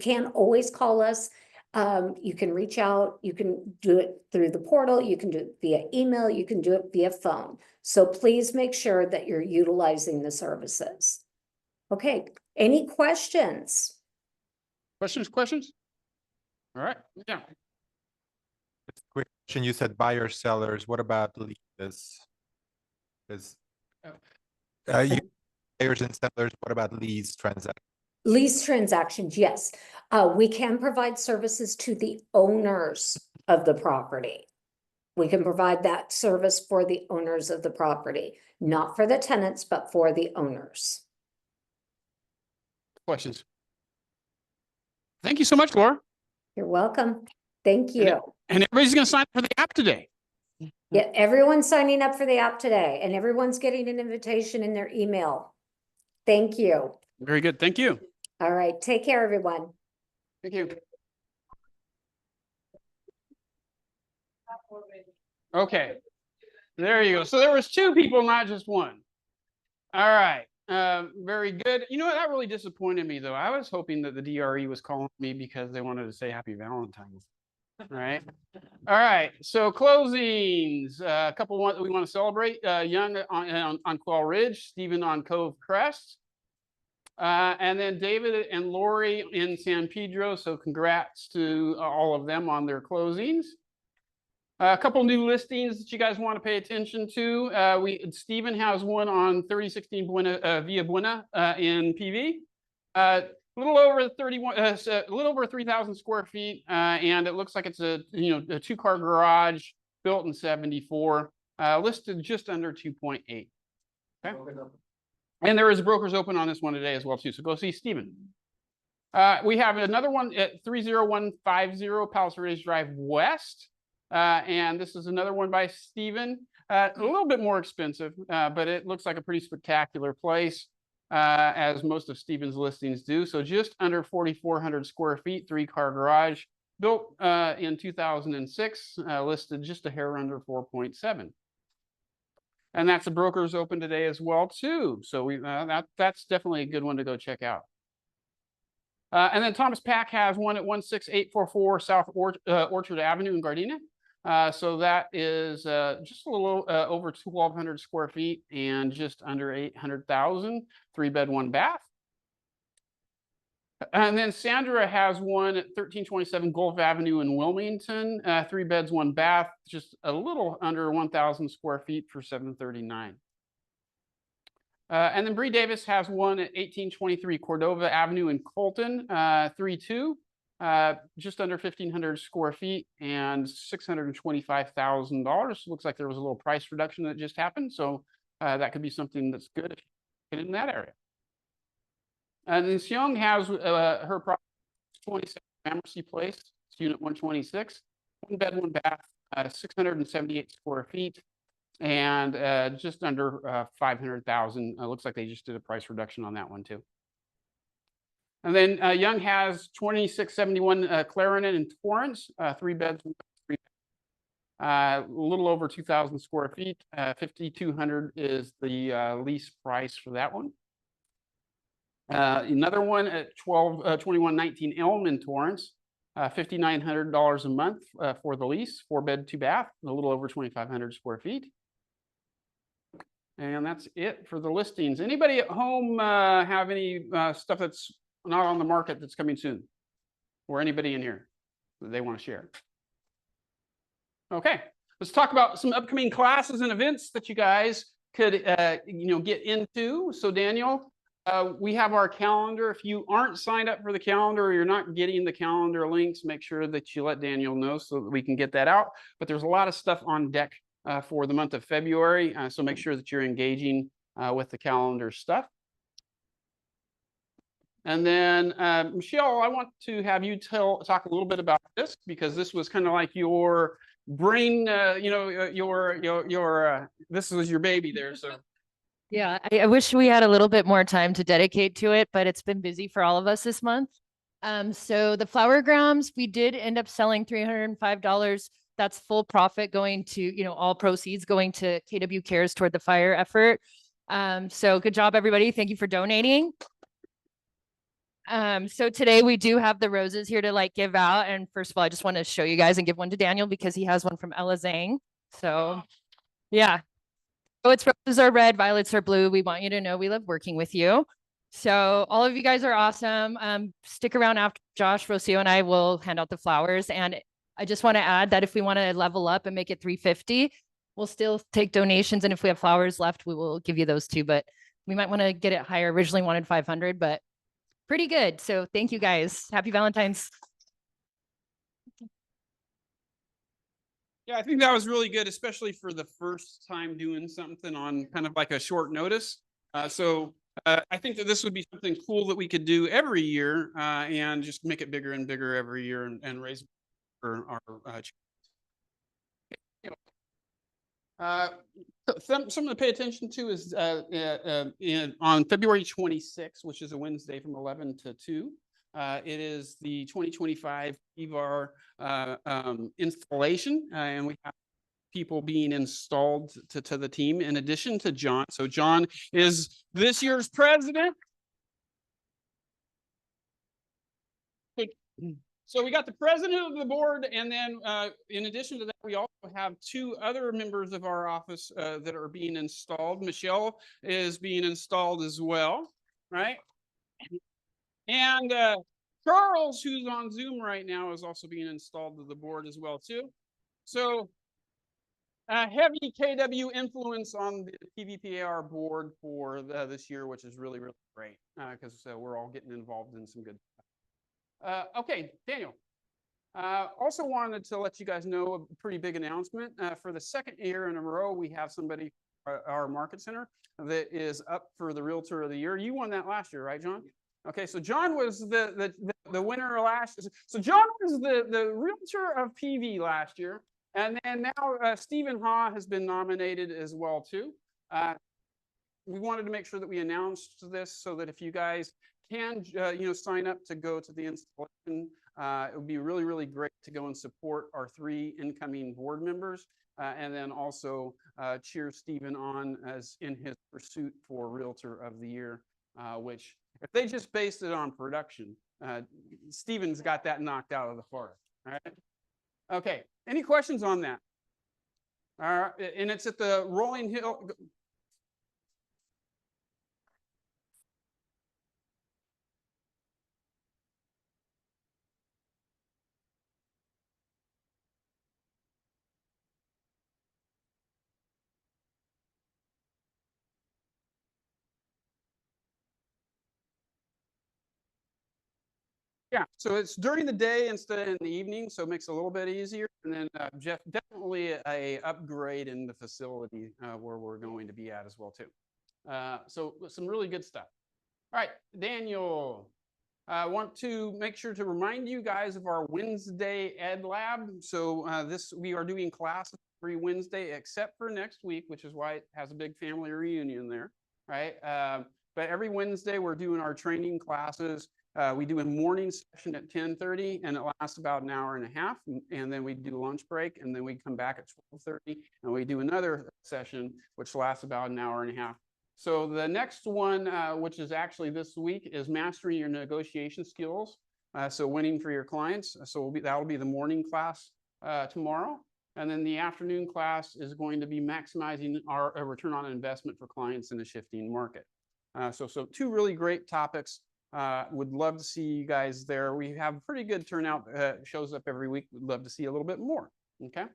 can always call us. You can reach out, you can do it through the portal, you can do it via email, you can do it via phone. So please make sure that you're utilizing the services. Okay, any questions? Questions? All right, yeah. Quick question, you said buyers, sellers, what about leases? You buyers and sellers, what about lease transactions? Lease transactions, yes. We can provide services to the owners of the property. We can provide that service for the owners of the property, not for the tenants, but for the owners. Questions? Thank you so much, Laura. You're welcome. Thank you. And everybody's going to sign up for the app today. Yeah, everyone's signing up for the app today, and everyone's getting an invitation in their email. Thank you. Very good. Thank you. All right. Take care, everyone. Thank you. Okay. There you go. So there was 2 people, not just 1. All right. Very good. You know what? That really disappointed me, though. I was hoping that the DRE was calling me because they wanted to say Happy Valentine's. Right. All right. So closings. A couple one that we want to celebrate. Young on Quail Ridge, Stephen on Cove Crest, and then David and Lori in San Pedro. So congrats to all of them on their closings. A couple new listings that you guys want to pay attention to. Stephen has one on 3016 Buena, Via Buena in PV. A little over 3,000 square feet, and it looks like it's a two-car garage built in '74, listed just under 2.8. Okay. And there is brokers open on this one today as well too. So go see Stephen. We have another one at 30150 Palos Verdes Drive West. And this is another one by Stephen, a little bit more expensive, but it looks like a pretty spectacular place, as most of Stephen's listings do. So just under 4,400 square feet, three-car garage, built in 2006, listed just a hair under 4.7. And that's the brokers open today as well too. So that's definitely a good one to go check out. And then Thomas Pack has one at 16844 South Orchard Avenue in Gardena. So that is just a little over 1,200 square feet and just under 800,000, 3-bed, 1-bath. And then Sandra has one at 1327 Gulf Avenue in Wilmington, 3 beds, 1 bath, just a little under 1,000 square feet for $739. And then Bree Davis has one at 1823 Cordova Avenue in Colton, 3-2. Just under 1,500 square feet and $625,000. Looks like there was a little price reduction that just happened. So that could be something that's good if you get in that area. And then Seong has her property 27 Gramercy Place, it's unit 126, 1 bed, 1 bath, 678 square feet, and just under 500,000. Looks like they just did a price reduction on that one too. And then Young has 2671 Clarendon in Torrance, 3 beds, 3 a little over 2,000 square feet. 5,200 is the lease price for that one. Another one at 2119 Elm in Torrance, $5,900 a month for the lease, 4 bed, 2 bath, a little over 2,500 square feet. And that's it for the listings. Anybody at home have any stuff that's not on the market that's coming soon, or anybody in here that they want to share? Okay, let's talk about some upcoming classes and events that you guys could get into. So Daniel, we have our calendar. If you aren't signed up for the calendar or you're not getting the calendar links, make sure that you let Daniel know so that we can get that out. But there's a lot of stuff on deck for the month of February, so make sure that you're engaging with the calendar stuff. And then Michelle, I want to have you talk a little bit about this, because this was kind of like your brain, this was your baby there. So Yeah, I wish we had a little bit more time to dedicate to it, but it's been busy for all of us this month. So the flower grams, we did end up selling $305. That's full profit going to, all proceeds going to KW Cares toward the fire effort. So good job, everybody. Thank you for donating. So today we do have the roses here to give out. And first of all, I just want to show you guys and give one to Daniel because he has one from Ella Zhang. So yeah. So it's roses are red, violets are blue. We want you to know we love working with you. So all of you guys are awesome. Stick around after Josh, Rocio, and I will hand out the flowers. And I just want to add that if we want to level up and make it 350, we'll still take donations. And if we have flowers left, we will give you those too. But we might want to get it higher. Originally wanted 500, but pretty good. So thank you guys. Happy Valentine's. yeah, I think that was really good, especially for the first time doing something on kind of like a short notice. So I think that this would be something cool that we could do every year and just make it bigger and bigger every year and raise for our something to pay attention to is on February 26th, which is a Wednesday from 11 to 2. It is the 2025 EVAR installation, and we have people being installed to the team in addition to John. So John is this year's president. So we got the president of the board, and then in addition to that, we also have two other members of our office that are being installed. Michelle is being installed as well, right? And Charles, who's on Zoom right now, is also being installed to the board as well too. So heavy KW influence on the PVPAR board for this year, which is really, really great because we're all getting involved in some good stuff. Okay, Daniel. Also wanted to let you guys know a pretty big announcement. For the second year in a row, we have somebody, our market center, that is up for the Realtor of the Year. You won that last year, right, John? Okay, so John was the winner last year. So John was the Realtor of PV last year. And then now Stephen Ha has been nominated as well too. We wanted to make sure that we announced this so that if you guys can sign up to go to the installation, it would be really, really great to go and support our 3 incoming board members and then also cheer Stephen on as in his pursuit for Realtor of the Year, which if they just based it on production, Stephen's got that knocked out of the park. All right. Okay. Any questions on that? All right. And it's at the Rolling Hill. Yeah, so it's during the day instead of in the evening, so it makes it a little bit easier. And then Jeff, definitely a upgrade in the facility where we're going to be at as well too. So some really good stuff. All right, Daniel, I want to make sure to remind you guys of our Wednesday Ed Lab. So we are doing classes every Wednesday except for next week, which is why it has a big family reunion there, right? But every Wednesday we're doing our training classes. We do a morning session at 10:30 and it lasts about an hour and a half. And then we do lunch break and then we come back at 12:30 and we do another session, which lasts about an hour and a half. So the next one, which is actually this week, is mastering your negotiation skills. So winning for your clients. So that'll be the morning class tomorrow. And then the afternoon class is going to be maximizing our return on investment for clients in a shifting market. So 2 really great topics. Would love to see you guys there. We have a pretty good turnout. Shows up every week. Would love to see a little bit more. Okay.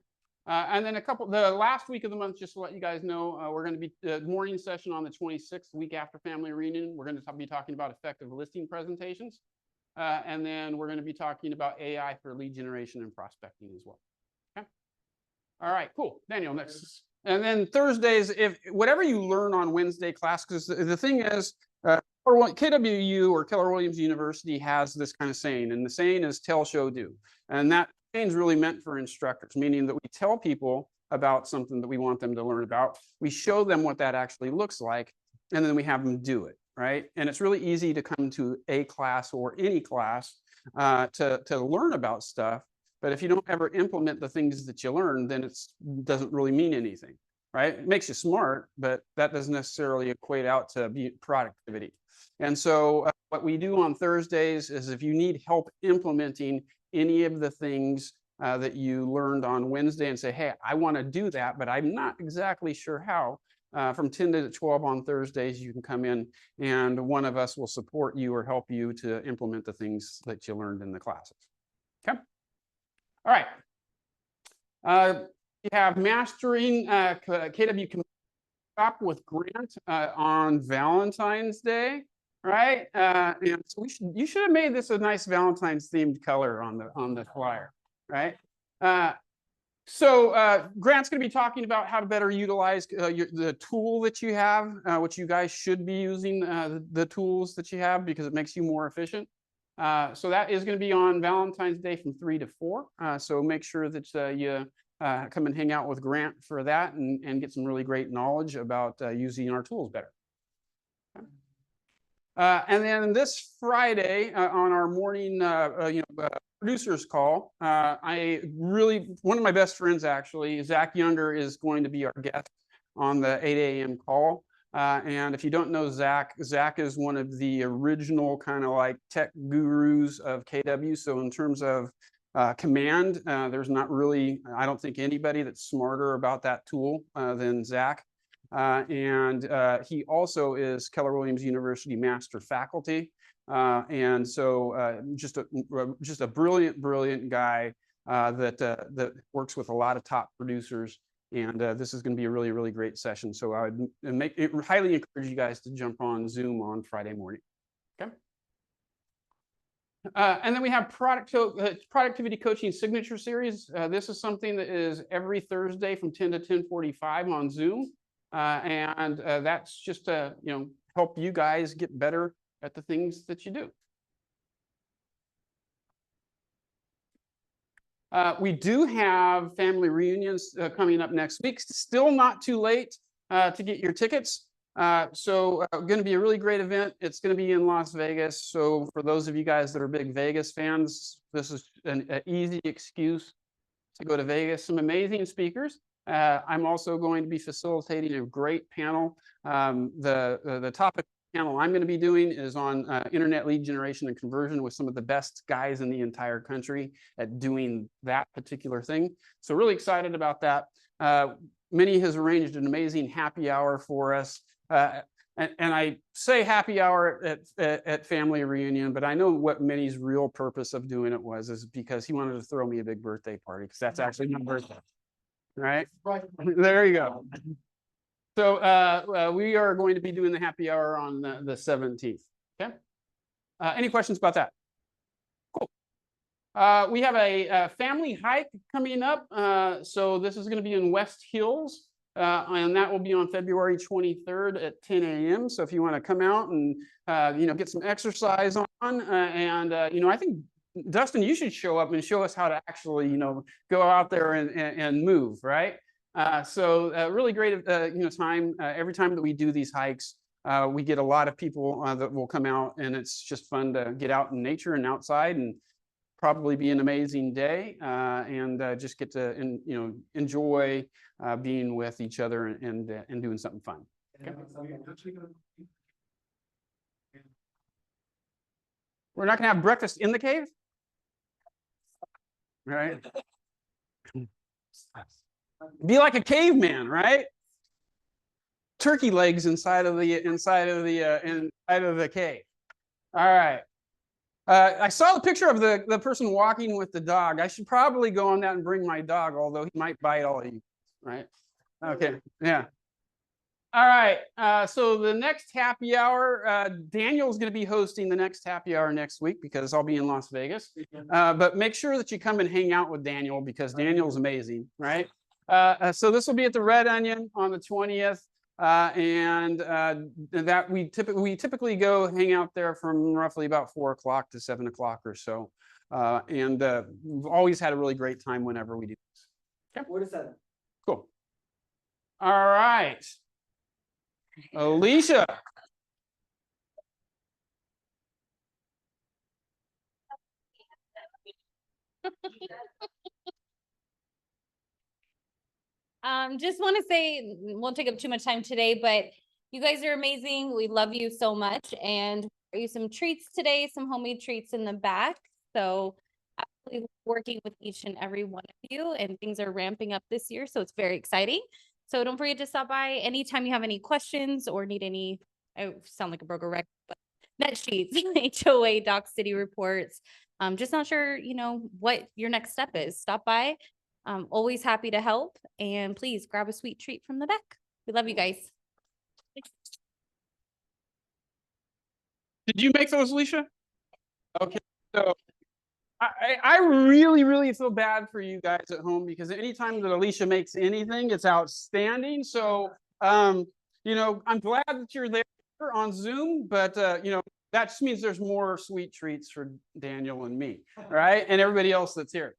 And then the last week of the month, just to let you guys know, we're going to be the morning session on the 26th, week after family reunion. We're going to be talking about effective listing presentations. And then we're going to be talking about AI for lead generation and prospecting as well. Okay. All right, cool. Daniel, next. And then Thursdays, if whatever you learn on Wednesday class, because the thing is, KWU or Keller Williams University has this kind of saying, and the saying is tell, show, do. And that saying is really meant for instructors, meaning that we tell people about something that we want them to learn about. We show them what that actually looks like, and then we have them do it, right? And it's really easy to come to a class or any class to learn about stuff. But if you don't ever implement the things that you learn, then it doesn't really mean anything, right? It makes you smart, but that doesn't necessarily equate out to productivity. And so what we do on Thursdays is if you need help implementing any of the things that you learned on Wednesday and say, hey, I want to do that, but I'm not exactly sure how, from 10 to 12 on Thursdays, you can come in and one of us will support you or help you to implement the things that you learned in the classes. Okay. All right. You have mastering KW Shop with Grant on Valentine's Day, right? And so you should have made this a nice Valentine's themed color on the flyer, right? So Grant's going to be talking about how to better utilize the tool that you have, which you guys should be using the tools that you have because it makes you more efficient. So that is going to be on Valentine's Day from 3 to 4. So make sure that you come and hang out with Grant for that and get some really great knowledge about using our tools better. And then this Friday on our morning producer's call. One of my best friends, actually, Zach Younger, is going to be our guest on the 8 a.m. call. And if you don't know Zach, Zach is one of the original kind of like tech gurus of KW. So in terms of command, there's not really, I don't think, anybody that's smarter about that tool than Zach. And he also is Keller Williams University Master Faculty. And so just a brilliant guy that works with a lot of top producers. And this is going to be a really great session. So I would highly encourage you guys to jump on Zoom on Friday morning. Okay. And then we have productivity coaching signature series. This is something that is every Thursday from 10 to 10:45 on Zoom. And that's just to help you guys get better at the things that you do. We do have family reunions coming up next week. Still not too late to get your tickets. So going to be a really great event. It's going to be in Las Vegas. So for those of you guys that are big Vegas fans, this is an easy excuse to go to Vegas. Some amazing speakers. I'm also going to be facilitating a great panel. The topic panel I'm going to be doing is on internet lead generation and conversion with some of the best guys in the entire country at doing that particular thing. So really excited about that. Minnie has arranged an amazing happy hour for us. And I say happy hour at family reunion, but I know what Minnie's real purpose of doing it is because he wanted to throw me a big birthday party, because that's actually my birthday. Right? There you go. So we are going to be doing the happy hour on the 17th. Okay. Any questions about that? Cool. We have a family hike coming up. So this is going to be in West Hills, and that will be on February 23rd at 10 a.m. So if you want to come out and get some exercise on, I think Dustin, you should show up and show us how to actually go out there and move, right? So really great time. Every time that we do these hikes, we get a lot of people that will come out, and it's just fun to get out in nature and outside, and probably be an amazing day, and just get to enjoy being with each other and doing something fun. Okay? We're not gonna have breakfast in the cave, right? Be like a caveman, right? Turkey legs inside of the cave. All right. I saw the picture of the person walking with the dog. I should probably go on that and bring my dog, although he might bite all of you, right? Okay. Yeah. All right. So the next happy hour, Daniel's going to be hosting the next happy hour next week because I'll be in Las Vegas. But make sure that you come and hang out with Daniel because Daniel's amazing, right? So this will be at the Red Onion on the 20th. And that we typically go hang out there from roughly about 4 o'clock to 7 o'clock or so. And we've always had a really great time whenever we do this. Okay. What is that? Cool. All right. Alicia. Just want to say, won't take up too much time today, but you guys are amazing. We love you so much, and brought you some treats today, some homemade treats in the back. So I'm working with each and every one of you, and things are ramping up this year, so it's very exciting. So don't forget to stop by anytime you have any questions or need any, I sound like a broker record, but net sheets, HOA, Doc City reports. Just not sure, what your next step is. Stop by. Always happy to help, and please grab a sweet treat from the back. We love you guys. Did you make those, Alicia? Okay. So I really feel bad for you guys at home because anytime that Alicia makes anything, it's outstanding. So, I'm glad that you're there on Zoom, but, that just means there's more sweet treats for Daniel and me, right? And everybody else that's here.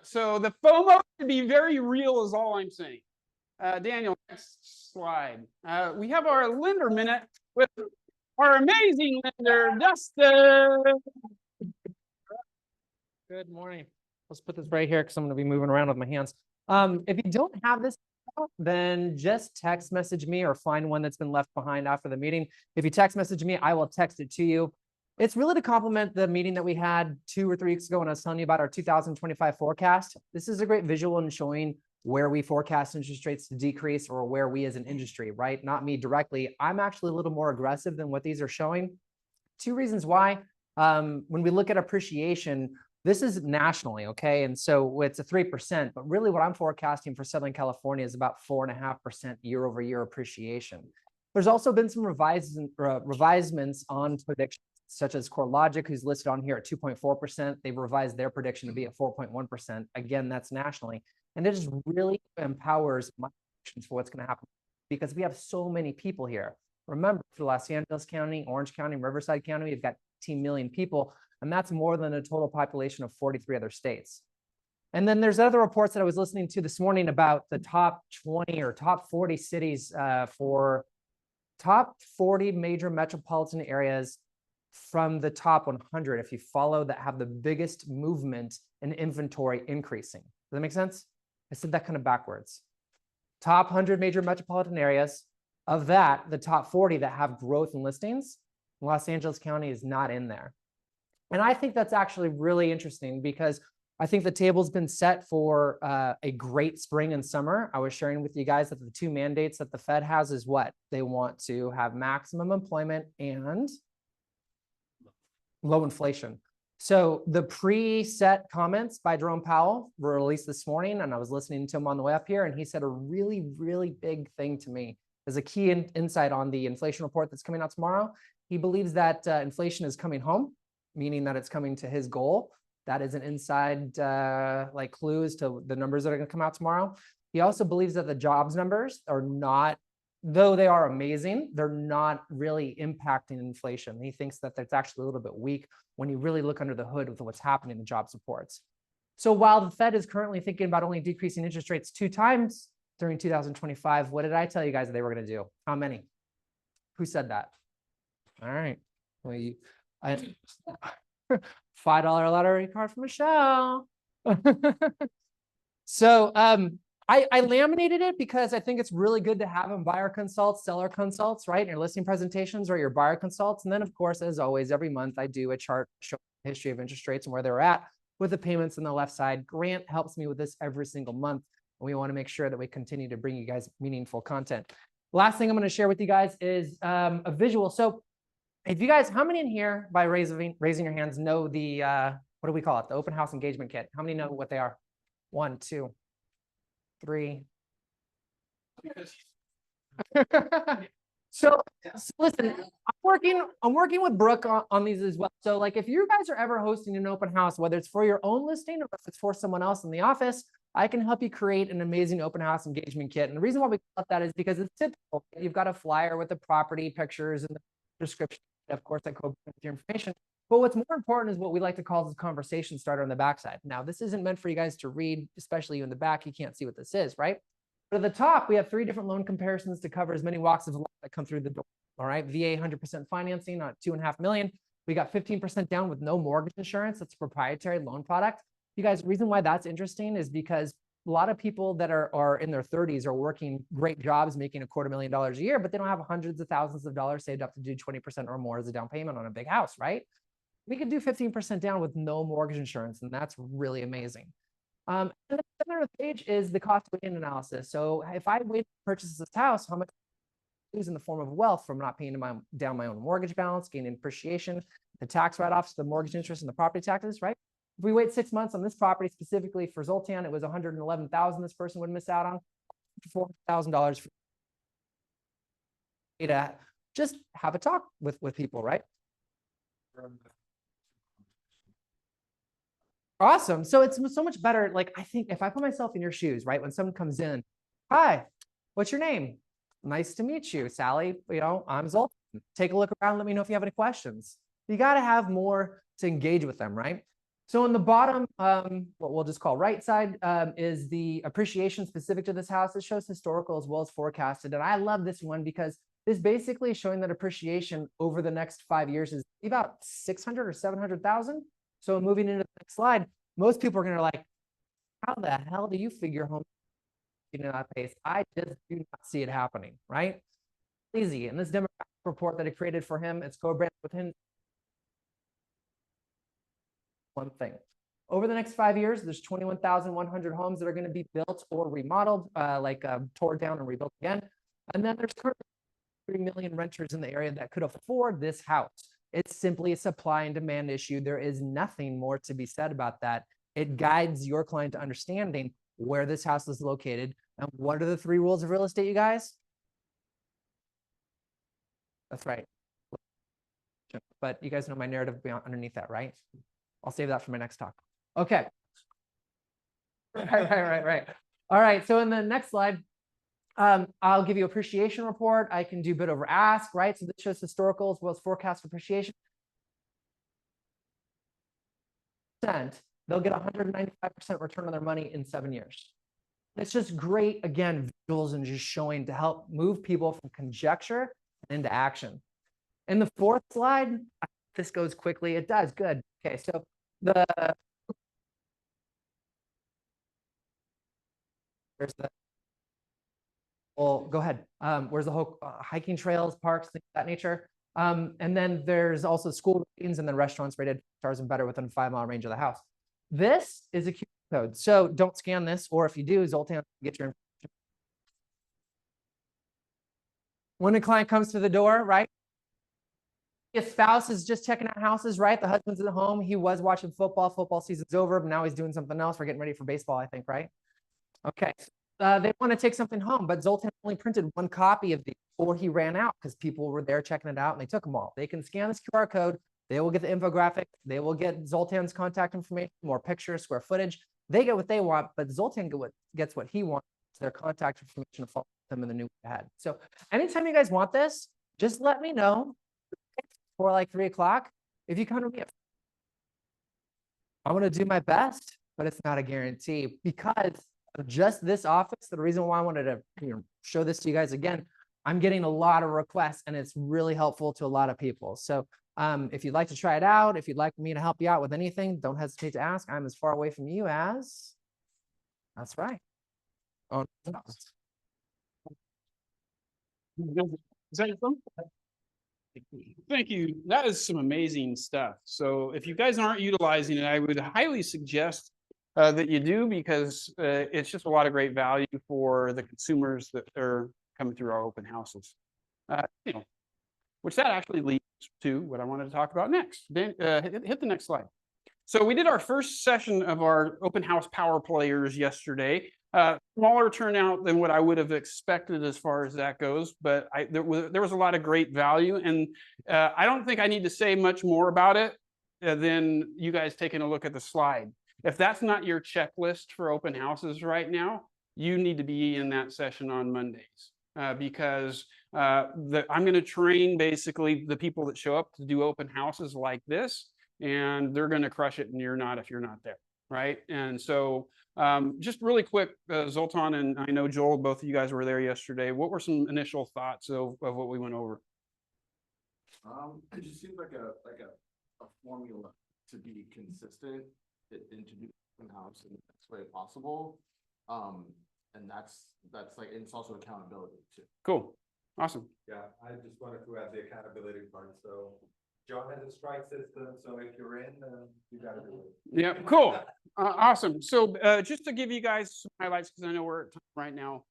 So the FOMO should be very real is all I'm saying. Daniel, next slide. We have our lender minute with our amazing lender, Dustin. Good morning. Let's put this right here because I'm going to be moving around with my hands. If you don't have this, then just text message me or find one that's been left behind after the meeting. If you text message me, I will text it to you. It's really to complement the meeting that we had 2 or 3 weeks ago when I was telling you about our 2025 forecast. This is a great visual in showing where we forecast interest rates to decrease or where we as an industry, right? Not me directly. I'm actually a little more aggressive than what these are showing. 2 reasons why. When we look at appreciation, this is nationally, okay? And so it's a 3%, but really what I'm forecasting for Southern California is about 4.5% year over year appreciation. There's also been some revisements on predictions, such as CoreLogic, who's listed on here at 2.4%. They've revised their prediction to be at 4.1%. Again, that's nationally. And it just really empowers my predictions for what's going to happen because we have so many people here. Remember, for Los Angeles County, Orange County, Riverside County, we've got 18 million people, and that's more than a total population of 43 other states. And then there's other reports that I was listening to this morning about the top 20 or top 40 cities for top 40 major metropolitan areas from the top 100, if you follow, that have the biggest movement in inventory increasing. Does that make sense? I said that kind of backwards. Top 100 major metropolitan areas. Of that, the top 40 that have growth in listings, Los Angeles County is not in there. And I think that's actually really interesting because I think the table's been set for a great spring and summer. I was sharing with you guys that the 2 mandates that the Fed has is what? They want to have maximum employment and low inflation. So the preset comments by Jerome Powell were released this morning, and I was listening to him on the way up here, and he said a really, really big thing to me as a key insight on the inflation report that's coming out tomorrow. He believes that inflation is coming home, meaning that it's coming to his goal. That is an inside like clues to the numbers that are going to come out tomorrow. He also believes that the jobs numbers are not, though they are amazing, they're not really impacting inflation. He thinks that that's actually a little bit weak when you really look under the hood with what's happening in jobs reports. So while the Fed is currently thinking about only decreasing interest rates 2 times during 2025, what did I tell you guys that they were going to do? How many? Who said that? All right. Well, $5 lottery card for Michelle. So I laminated it because I think it's really good to have them buyer consults, seller consults, right? Your listing presentations or your buyer consults. And then of course, as always, every month I do a chart showing the history of interest rates and where they're at with the payments on the left side. Grant helps me with this every single month. And we want to make sure that we continue to bring you guys meaningful content. Last thing I'm going to share with you guys is a visual. So if you guys, how many in here by raising your hands know the, what do we call it? The open house engagement kit. How many know what they are? 1, 2, 3. So listen, I'm working with Brooke on these as well. So like if you guys are ever hosting an open house, whether it's for your own listing or if it's for someone else in the office, I can help you create an amazing open house engagement kit. And the reason why we call it that is because it's typical. You've got a flyer with the property pictures and the description. Of course, I co with your information. But what's more important is what we like to call the conversation starter on the backside. Now, this isn't meant for you guys to read, especially you in the back. You can't see what this is, right? But at the top, we have 3 different loan comparisons to cover as many walks of life that come through the door. All right, VA 100% financing on $2.5 million. We got 15% down with no mortgage insurance. That's a proprietary loan product. You guys, the reason why that's interesting is because a lot of people that are in their 30s are working great jobs, making $250,000 a year, but they don't have hundreds of thousands of dollars saved up to do 20% or more as a down payment on a big house, right? We could do 15% down with no mortgage insurance, and that's really amazing. And the center of the page is the cost of gain analysis. So if I wait to purchase this house, how much I lose in the form of wealth from not paying down my own mortgage balance, gaining appreciation, the tax write-offs, the mortgage interest, and the property taxes, right? If we wait 6 months on this property, specifically for Zoltan, it was $111,000 this person would miss out on, $400,000 to just have a talk with people, right? Awesome. So it's so much better. Like, I think if I put myself in your shoes, right? When someone comes in, hi, what's your name? Nice to meet you, Sally. You know, I'm Zoltan. Take a look around. Let me know if you have any questions. You got to have more to engage with them, right? So in the bottom, what we'll just call right side is the appreciation specific to this house. It shows historical as well as forecasted. And I love this one because this basically is showing that appreciation over the next 5 years is about 600 or 700,000. So moving into the next slide, Most people are gonna like, how the hell do you figure home at that pace? I just do not see it happening, right? Easy. And this demographic report that I created for him, it's co-branded with him. One thing. Over the next 5 years, there's 21,100 homes that are going to be built or remodeled, tore down and rebuilt again. And then there's currently 3 million renters in the area that could afford this house. It's simply a supply and demand issue. There is nothing more to be said about that. It guides your client to understanding where this house is located. And what are the 3 rules of real estate, you guys? That's right. But you guys know my narrative beyond underneath that, right? I'll save that for my next talk. Okay. Right. All right. So in the next slide, I'll give you appreciation report. I can do bid over ask, right? So this shows historical as well as forecast appreciation. They'll get 195% return on their money in 7 years. It's just great, again, visuals and just showing to help move people from conjecture into action. In the 4th slide, this goes quickly. It does, good. Okay, so well, go ahead. Where's the whole hiking trails, parks, things of that nature. And then there's also school ratings and then restaurants rated stars and better within a 5-mile range of the house. This is a QR code. So don't scan this, or if you do, Zoltan, get your information. When a client comes to the door, right? Your spouse is just checking out houses, right? The husband's at home. He was watching football. Football season's over, but now he's doing something else. We're getting ready for baseball, I think, right? Okay. They want to take something home, but Zoltan only printed 1 copy of these before he ran out because people were there checking it out and they took them all. They can scan this QR code. They will get the infographic. They will get Zoltan's contact information, more pictures, square footage. They get what they want, but Zoltan gets what he wants, their contact information to follow them in the new ahead. So anytime you guys want this, just let me know for like 3 o'clock. If you come to me, I'm going to do my best, but it's not a guarantee because of just this office. The reason why I wanted to show this to you guys again, I'm getting a lot of requests and it's really helpful to a lot of people. So if you'd like to try it out, if you'd like me to help you out with anything, don't hesitate to ask. I'm as far away from you as, that's right. Oh, Is that your phone? Thank you. That is some amazing stuff. So if you guys aren't utilizing it, I would highly suggest that you do, because it's just a lot of great value for the consumers that are coming through our open houses. Which that actually leads to what I wanted to talk about next. Hit the next slide. So we did our first session of our open house power players yesterday. Smaller turnout than what I would have expected as far as that goes, but there was a lot of great value, and I don't think I need to say much more about it than you guys taking a look at the slide. If that's not your checklist for open houses right now, you need to be in that session on Mondays, because I'm going to train basically the people that show up to do open houses like this, and they're going to crush it, and you're not if you're not there, right? And so just really quick, Zoltan and I know Joel, both of you guys were there yesterday. What were some initial thoughts of what we went over? It just seems like a formula to be consistent and to do open house in the best way possible. And that's like, and it's also accountability too. Cool. Awesome. Yeah, I just wanted to add the accountability part. So John has a strike system, so if you're in, you got to do it. Yeah, cool. Awesome. So just to give you guys some highlights, because I know we're at time right now,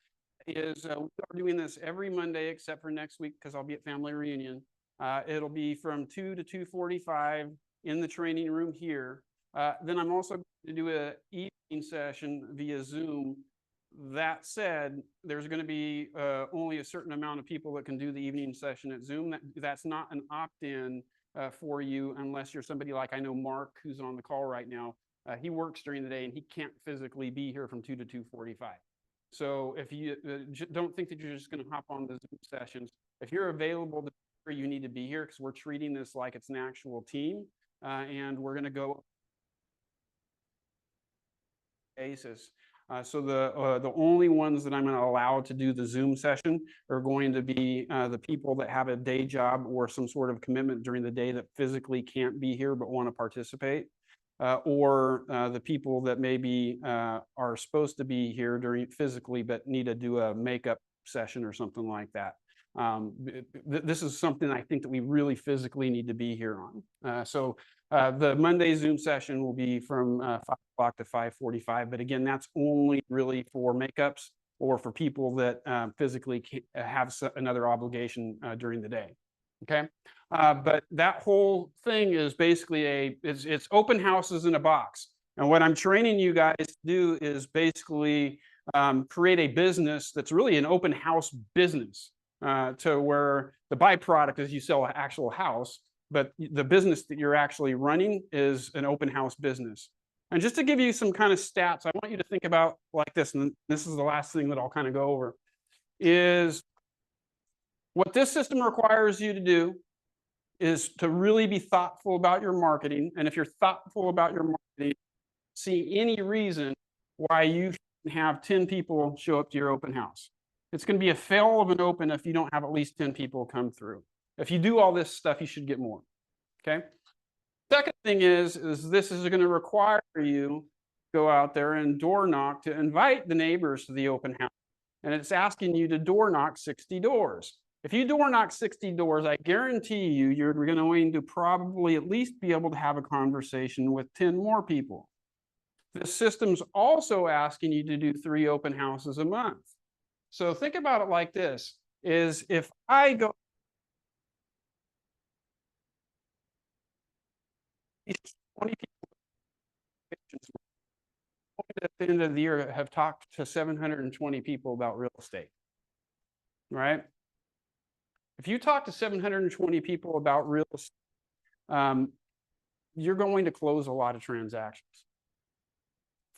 is we are doing this every Monday except for next week because I'll be at family reunion. It'll be from 2 to 2:45 in the training room here. Then I'm also going to do an evening session via Zoom. That said, there's going to be only a certain amount of people that can do the evening session at Zoom. That's not an opt-in for you unless you're somebody like I know Mark, who's on the call right now. He works during the day and he can't physically be here from 2 to 2:45. So if you don't think that you're just going to hop on the Zoom sessions, if you're available to be here, you need to be here because we're treating this like it's an actual team, and we're going to go basis. So the only ones that I'm going to allow to do the Zoom session are going to be the people that have a day job or some sort of commitment during the day that physically can't be here but want to participate. or the people that maybe are supposed to be here physically but need to do a makeup session or something like that. This is something I think that we really physically need to be here on. So the Monday Zoom session will be from 5 o'clock to 5:45, but again, that's only really for makeups or for people that physically have another obligation during the day. Okay, but that whole thing is basically it's open houses in a box. And what I'm training you guys to do is basically create a business that's really an open house business, to where the byproduct is you sell an actual house, but the business that you're actually running is an open house business. And just to give you some kind of stats, I want you to think about like this, and this is the last thing that I'll kind of go over, is what this system requires you to do is to really be thoughtful about your marketing. And if you're thoughtful about your marketing, see any reason why you can have 10 people show up to your open house. It's going to be a fail of an open if you don't have at least 10 people come through. If you do all this stuff, you should get more. Okay. Second thing is this is going to require you to go out there and door knock to invite the neighbors to the open house. And it's asking you to door knock 60 doors. If you door knock 60 doors, I guarantee you, you're going to probably at least be able to have a conversation with 10 more people. The system's also asking you to do 3 open houses a month. So think about it like this, is if I go 20 people at the end of the year have talked to 720 people about real estate, right? If you talk to 720 people about real estate, you're going to close a lot of transactions.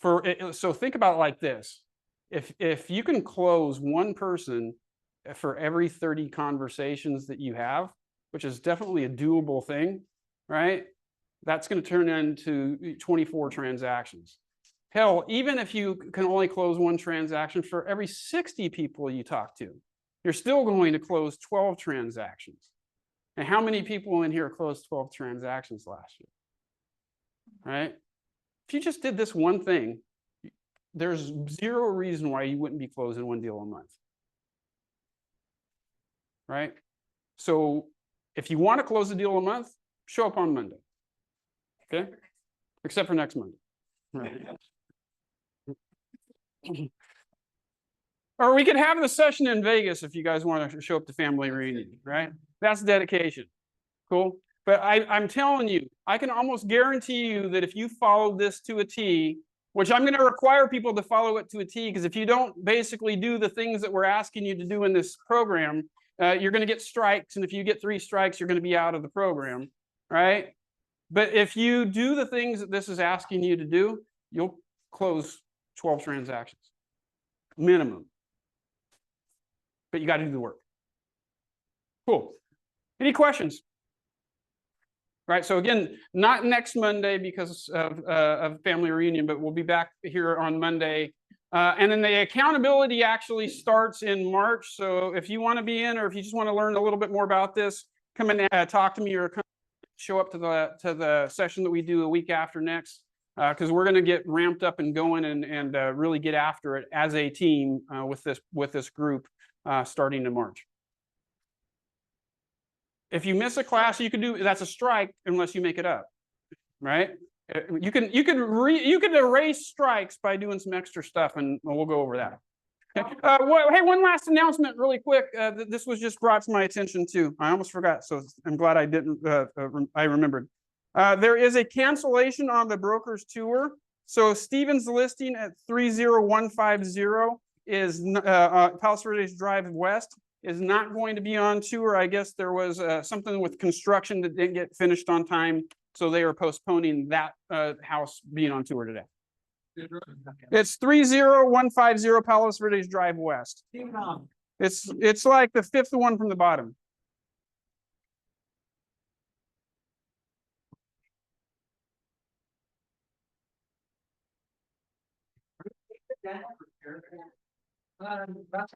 So think about it like this. If you can close one person for every 30 conversations that you have, which is definitely a doable thing, right? That's going to turn into 24 transactions. Hell, even if you can only close one transaction for every 60 people you talk to, you're still going to close 12 transactions. And how many people in here closed 12 transactions last year? Right? If you just did this one thing, there's zero reason why you wouldn't be closing 1 deal a month. Right? So if you want to close a deal a month, show up on Monday. Okay? Except for next Monday. Right. Or we could have the session in Vegas if you guys want to show up to family reunion, right? That's dedication. Cool. But I'm telling you, I can almost guarantee you that if you follow this to a T, which I'm going to require people to follow it to a T, because if you don't basically do the things that we're asking you to do in this program, you're going to get strikes. And if you get 3 strikes, you're going to be out of the program, right? But if you do the things that this is asking you to do, you'll close 12 transactions, minimum. But you got to do the work. Cool. Any questions? Right. So again, not next Monday because of family reunion, but we'll be back here on Monday. And then the accountability actually starts in March. So if you want to be in, or if you just want to learn a little bit more about this, come and talk to me, or come show up to the session that we do a week after next, because we're going to get ramped up and going and really get after it as a team with this group starting in March. If you miss a class, you can do that's a strike unless you make it up, right? You can erase strikes by doing some extra stuff, and we'll go over that. Okay. Hey, one last announcement, really quick. This was just brought to my attention too. I almost forgot, so I'm glad I didn't. I remembered. There is a cancellation on the broker's tour. So Stephen's listing at 30150 is Palos Verdes Drive West is not going to be on tour. I guess there was something with construction that didn't get finished on time, so they are postponing that house being on tour today. It's 30150 Palos Verdes Drive West. It's like the 5th one from the bottom. That's